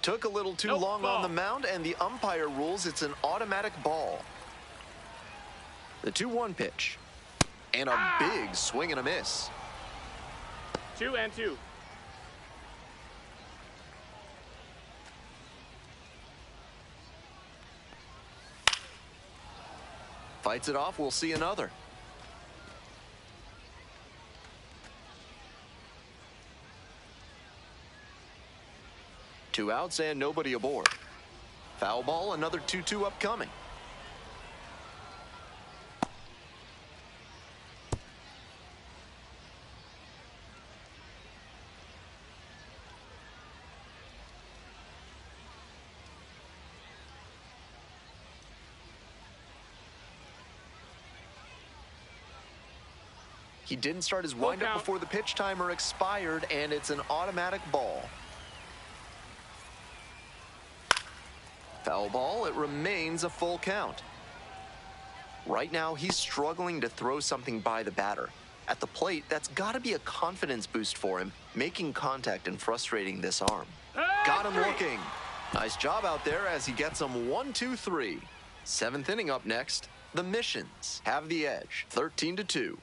Took a little too long on the mound, and the umpire rules it's an automatic ball. The 2-1 pitch. And a big swing and a miss. 2-2. Fights it off, we'll see another. Two outs and nobody aboard. Foul ball, another 2-2 upcoming. He didn't start his windup before the pitch timer expired, and it's an automatic ball. Foul ball, it remains a full count. Right now, he's struggling to throw something by the batter. At the plate, that's got to be a confidence boost for him, making contact and frustrating this arm. Got him looking. Nice job out there as he gets him 1-2-3. 7th inning up next. The Missions have the edge, 13-2.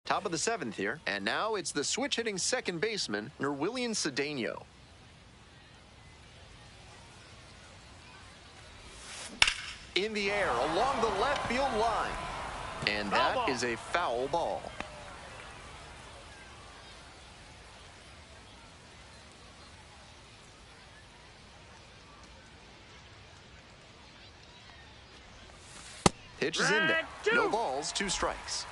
Top of the 7th here, and now it's the switch-hitting second baseman, Nerwillian Cedeno. In the air, along the left field line. And that is a foul ball. Pitch is in there. No balls, 2 strikes.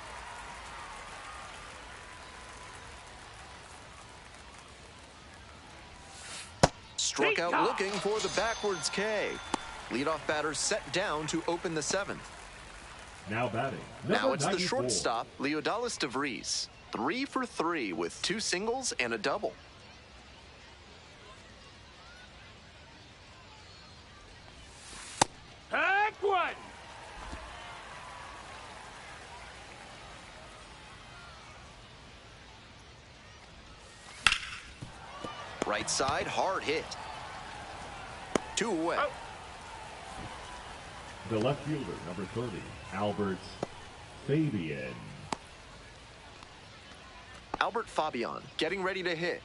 Struck out looking for the backwards K. Leadoff batter set down to open the 7th. Now batting. Now it's 94. the shortstop, Leodalis de Vries. 3 for 3 with 2 singles and a double. Heck one. Right side, hard hit. 2 away. Oh. The left fielder, number 30, Albert Fabian. Albert Fabian getting ready to hit.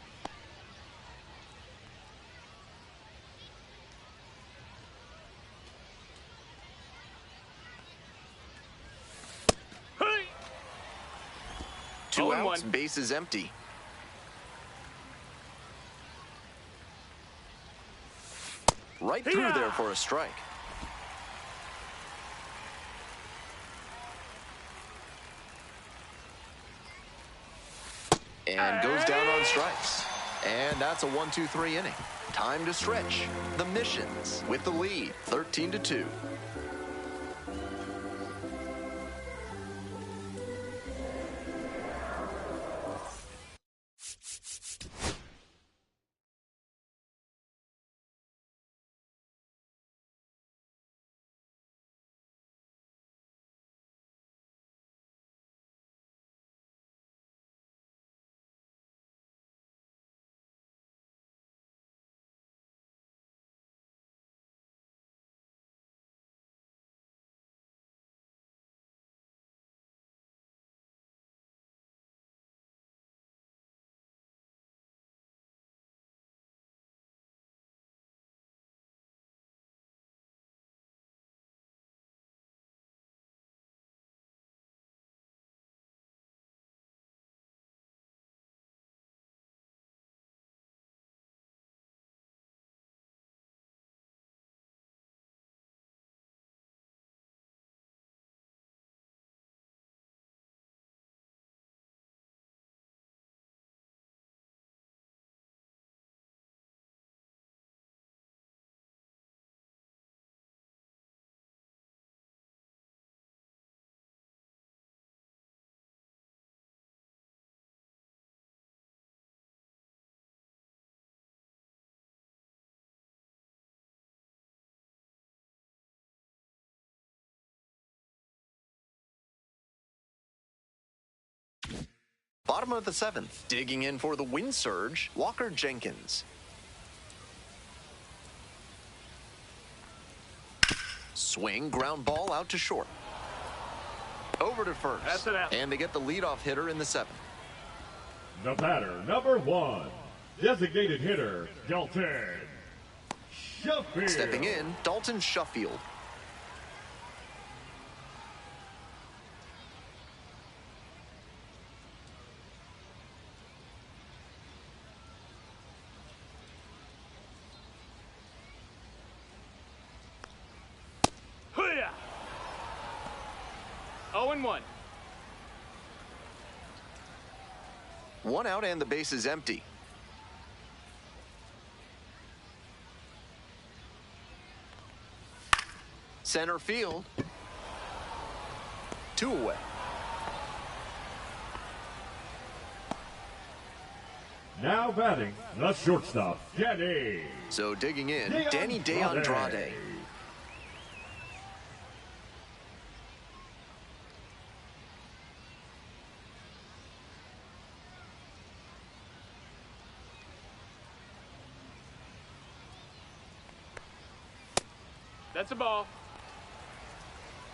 Hey. 2 outs, base is empty. Right through there for a strike. And goes down on strikes. And that's a 1-2-3 inning. Time to stretch. The Missions with the lead, 13-2. Bottom of the 7th, digging in for the wind surge, Walker Jenkins. Swing, ground ball out to short. Over to first. That's it out. And they get the leadoff hitter in the 7th. The batter, number 1, designated hitter, Dalton Sheffield. Stepping in, Dalton Sheffield. Hoo-yah. 0-1. 1 out and the base is empty. Center field. 2 away. Now batting, the shortstop, Danny. So digging in, Danny De Andrade. That's a ball.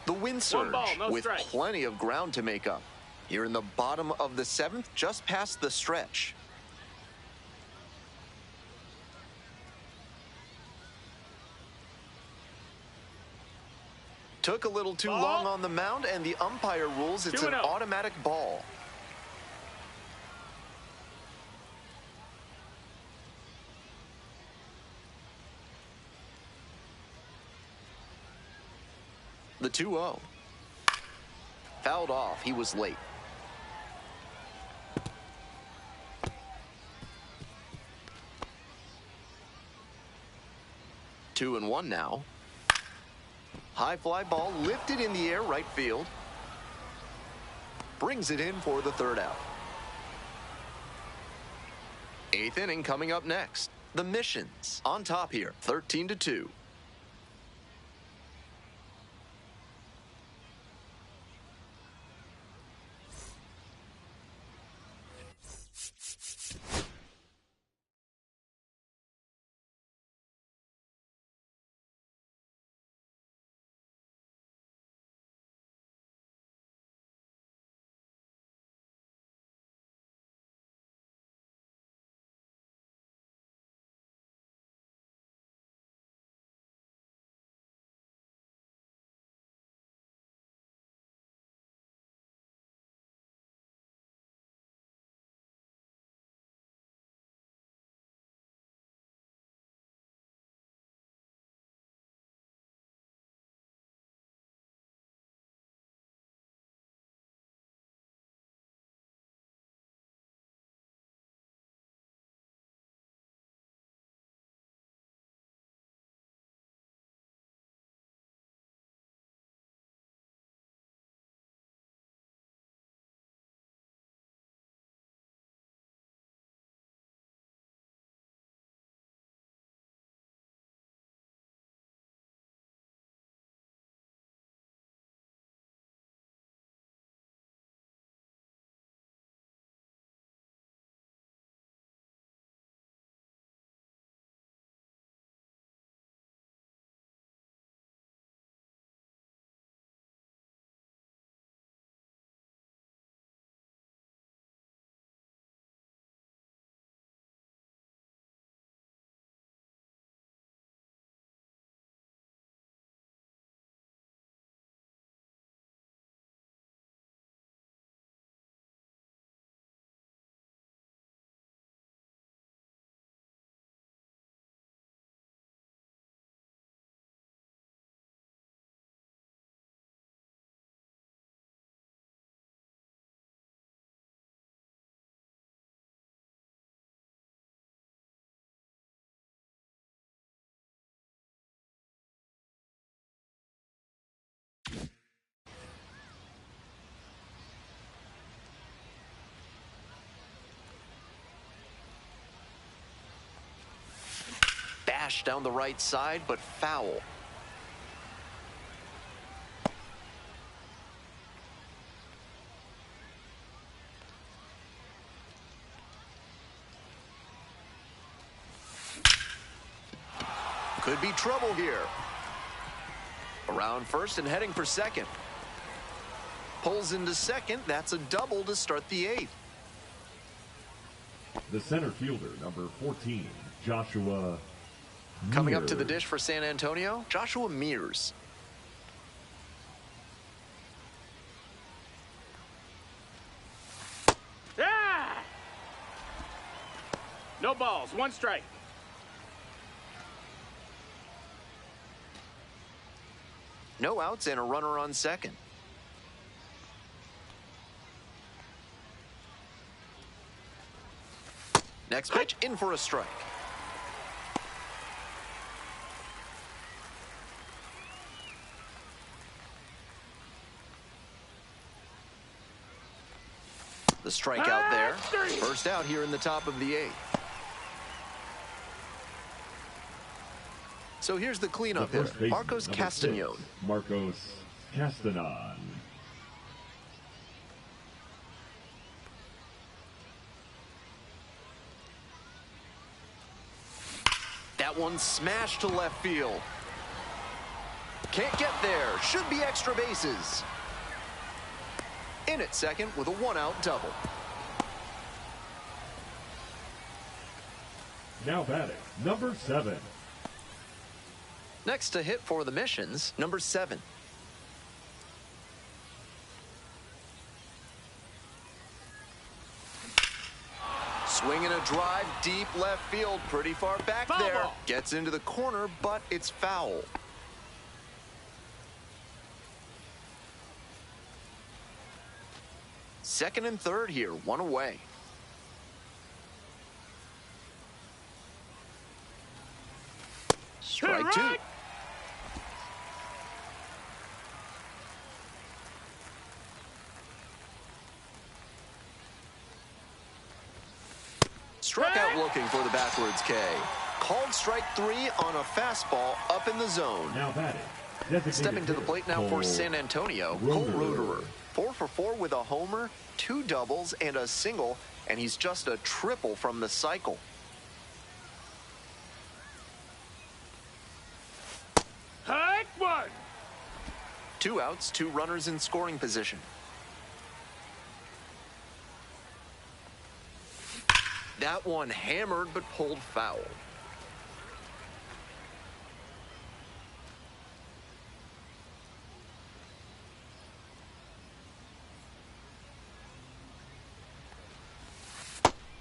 The wind surge ball, no with strike. plenty of ground to make up. You're in the bottom of the 7th, just past the stretch. Took a little too long on the mound, and the umpire rules it's an automatic ball. The 2-0. Fouled off. He was late. Two and one now. High fly ball lifted in the air, right field. Brings it in for the 3rd out. 8th inning coming up next. The Missions on top here, 13-2. Bash down the right side, but foul. Could be trouble here. Around first and heading for second. Pulls into second. That's a double to start the 8th. The center fielder, number 14, Joshua Coming up to the dish for San Antonio, Joshua Mears. Ah! No balls, 1 strike. No outs and a runner on second. Next pitch, in for a strike. The strikeout there. First out here in the top of the 8th. So here's the cleanup hitter, Marcos Castañón. Marcos Castañón. That one smashed to left field. Can't get there. Should be extra bases. In at second with a one-out double. Now batting, number 7. Next to hit for the Missions, number 7. Swinging a drive deep left field, pretty far back Foul there. ball. Gets into the corner, but it's foul. Second and third here, one away. Strike two. Right. Struck out looking for the backwards K. Called strike 3 on a fastball up in the zone. Now batting, designated Stepping to the plate now for Cole San Antonio, Cole Roederer. 4 for 4 with a homer, 2 doubles, and a single, and he's just a triple from the cycle. Hike one. 2 outs, 2 runners in scoring position. That one hammered but pulled foul.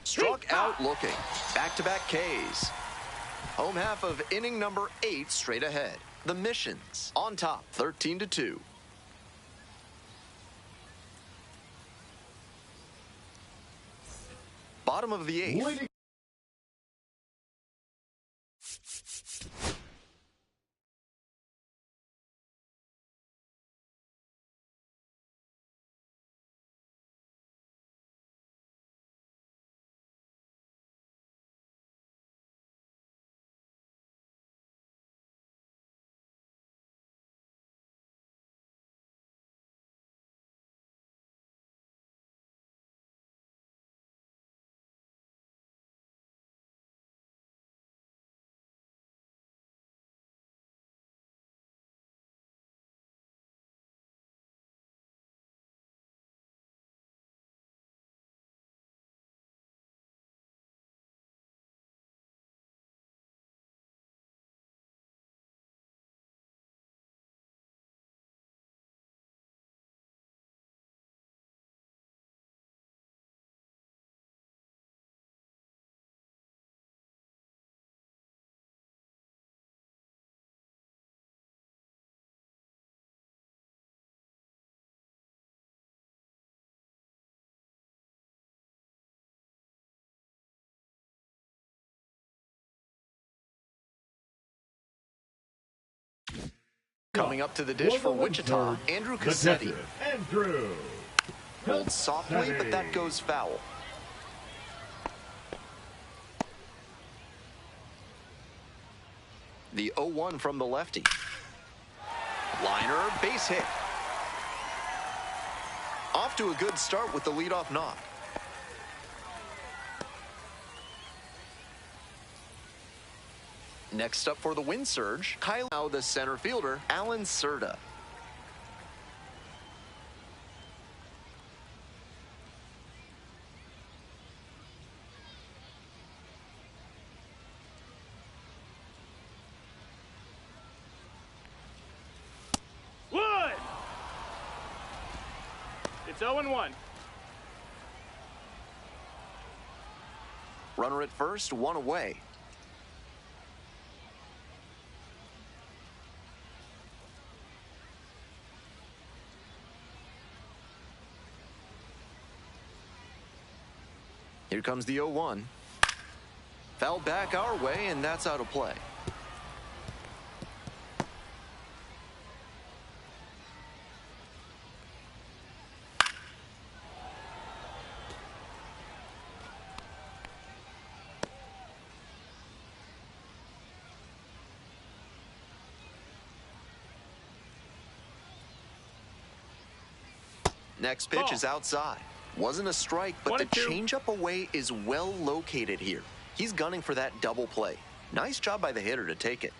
Struck out looking. Back-to-back Ks. Home half of inning number 8 straight ahead. The Missions on top, 13-2. Bottom of the 8th. Lady Coming up to the dish for Wichita, Andrew Cassetti. Detective Andrew. Pulled softly, but that goes foul. The 0-1 from the lefty. Liner, base hit. Off to a good start with the leadoff knock. Next up for the wind surge, Kyle, the center fielder, Alan Serta. Wood. It's 0-1. Runner at first, one away. Here comes the 0-1. Foul back our way, and that's out of play. Next pitch Ball. is outside. Wasn't a strike, but the 1-2. changeup away is well located here. He's gunning for that double play. Nice job by the hitter to take it.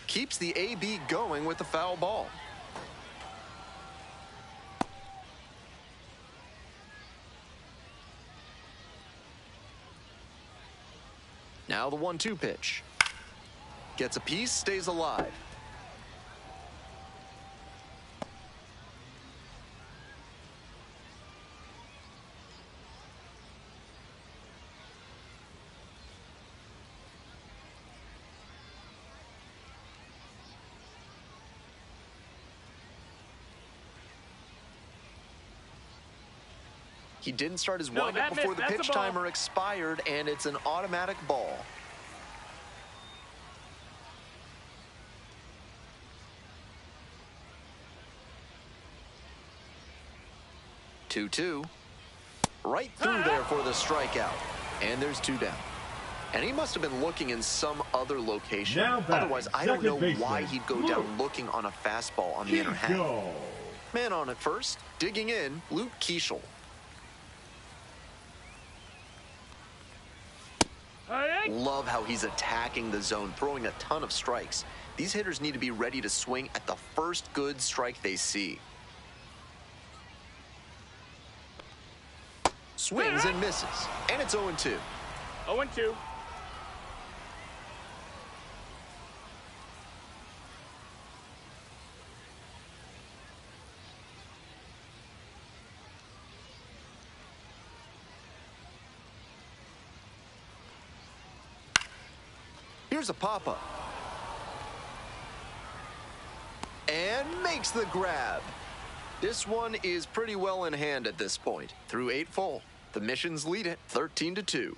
Keeps the AB going with the foul ball. Now the 1-2 pitch. Gets a piece, stays alive. He didn't start his windup before the pitch timer expired, and it's an automatic ball. Two-two. Right through there for the strikeout. And there's 2 down. And he must have been looking in some other location. Otherwise, I don't know why he'd go down looking on a fastball on the inner half. Man on at first, digging in, Luke Keeschel. Love how he's attacking the zone, throwing a ton of strikes. These hitters need to be ready to swing at the first good strike they see. Swings and misses, and it's 0-2. 0-2. Here's a pop-up. And makes the grab. This one is pretty well in hand at this point. Through 8 full, the Missions lead it 13-2.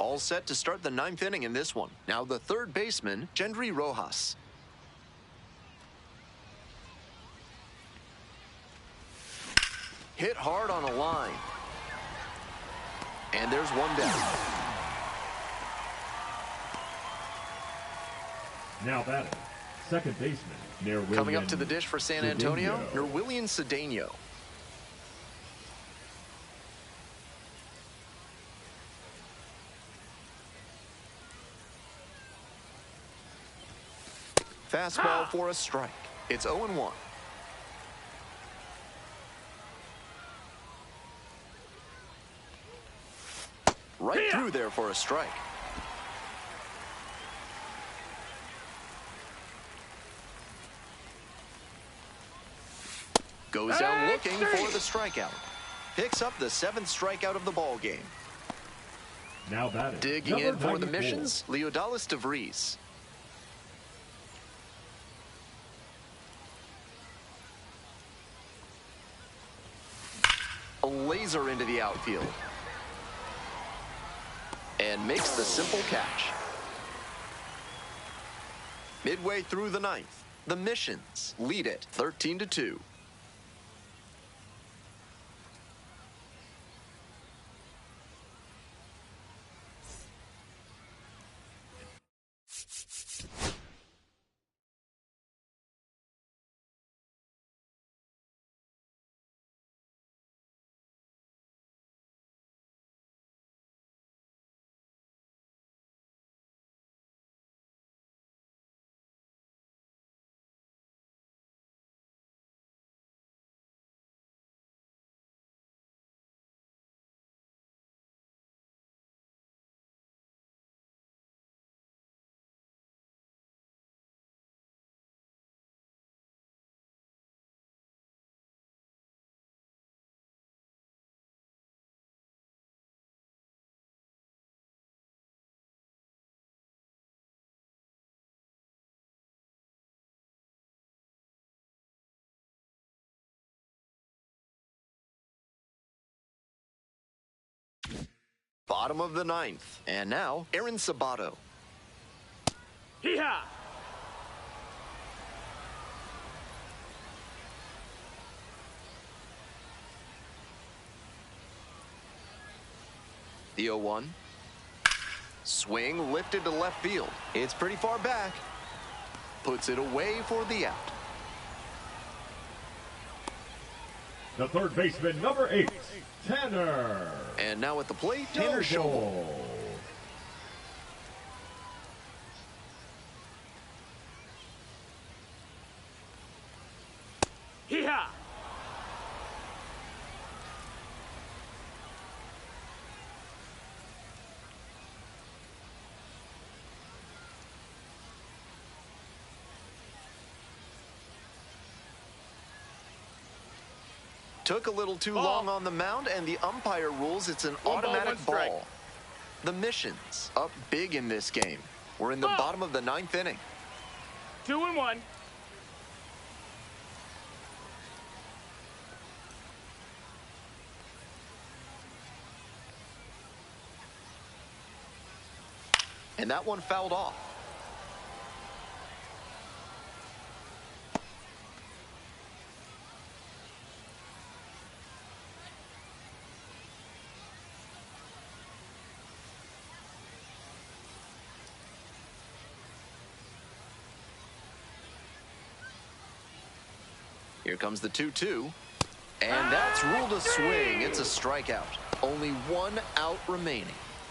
All set to start the 9th inning in this one. Now the third baseman, Gendry Rojas. Hit hard on a line. And there's one down. Now batting, second baseman, Nerwillian. Coming up to the dish for San Antonio, Nerwillian Cedeno. Fastball for a strike. It's 0-1. Right through there for a strike. Goes down looking for the strikeout. Picks up the 7th strikeout of the ball game. Now batting, digging in for the Missions, Leodalis DeVries. A laser into the outfield. And makes the simple catch. Midway through the 9th, the Missions lead it 13-2. Bottom of the 9th. And now, Aaron Sabato. Hee-haw! The 0-1. Swing lifted to left field. It's pretty far back. Puts it away for the out. The third baseman, number 8, Tanner. And now at the plate, Tanner Schobel. Hee-haw! Took a little too long on the mound, and the umpire rules it's an automatic ball. The Missions up big in this game. We're in the bottom of the 9th inning. 2-1. And that one fouled off. Here comes the 2-2. And that's ruled a swing. It's a strikeout. Only one out remaining.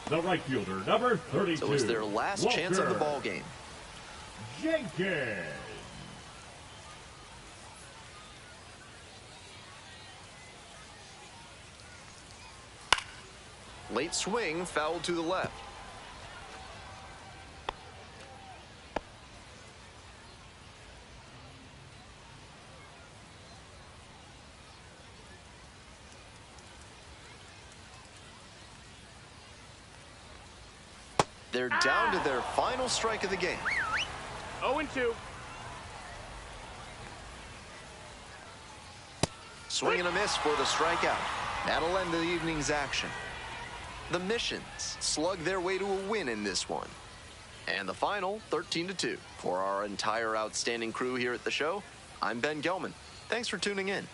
The right fielder, number 32. So it's their last chance of the ball game. Jenkins. Late swing, foul to the left. They're down to their final strike of the game. 0-2. Swing and a miss for the strikeout. That'll end the evening's action. The Missions slug their way to a win in this one. And the final, 13-2. For our entire outstanding crew here at the show, I'm Ben Gelman. Thanks for tuning in.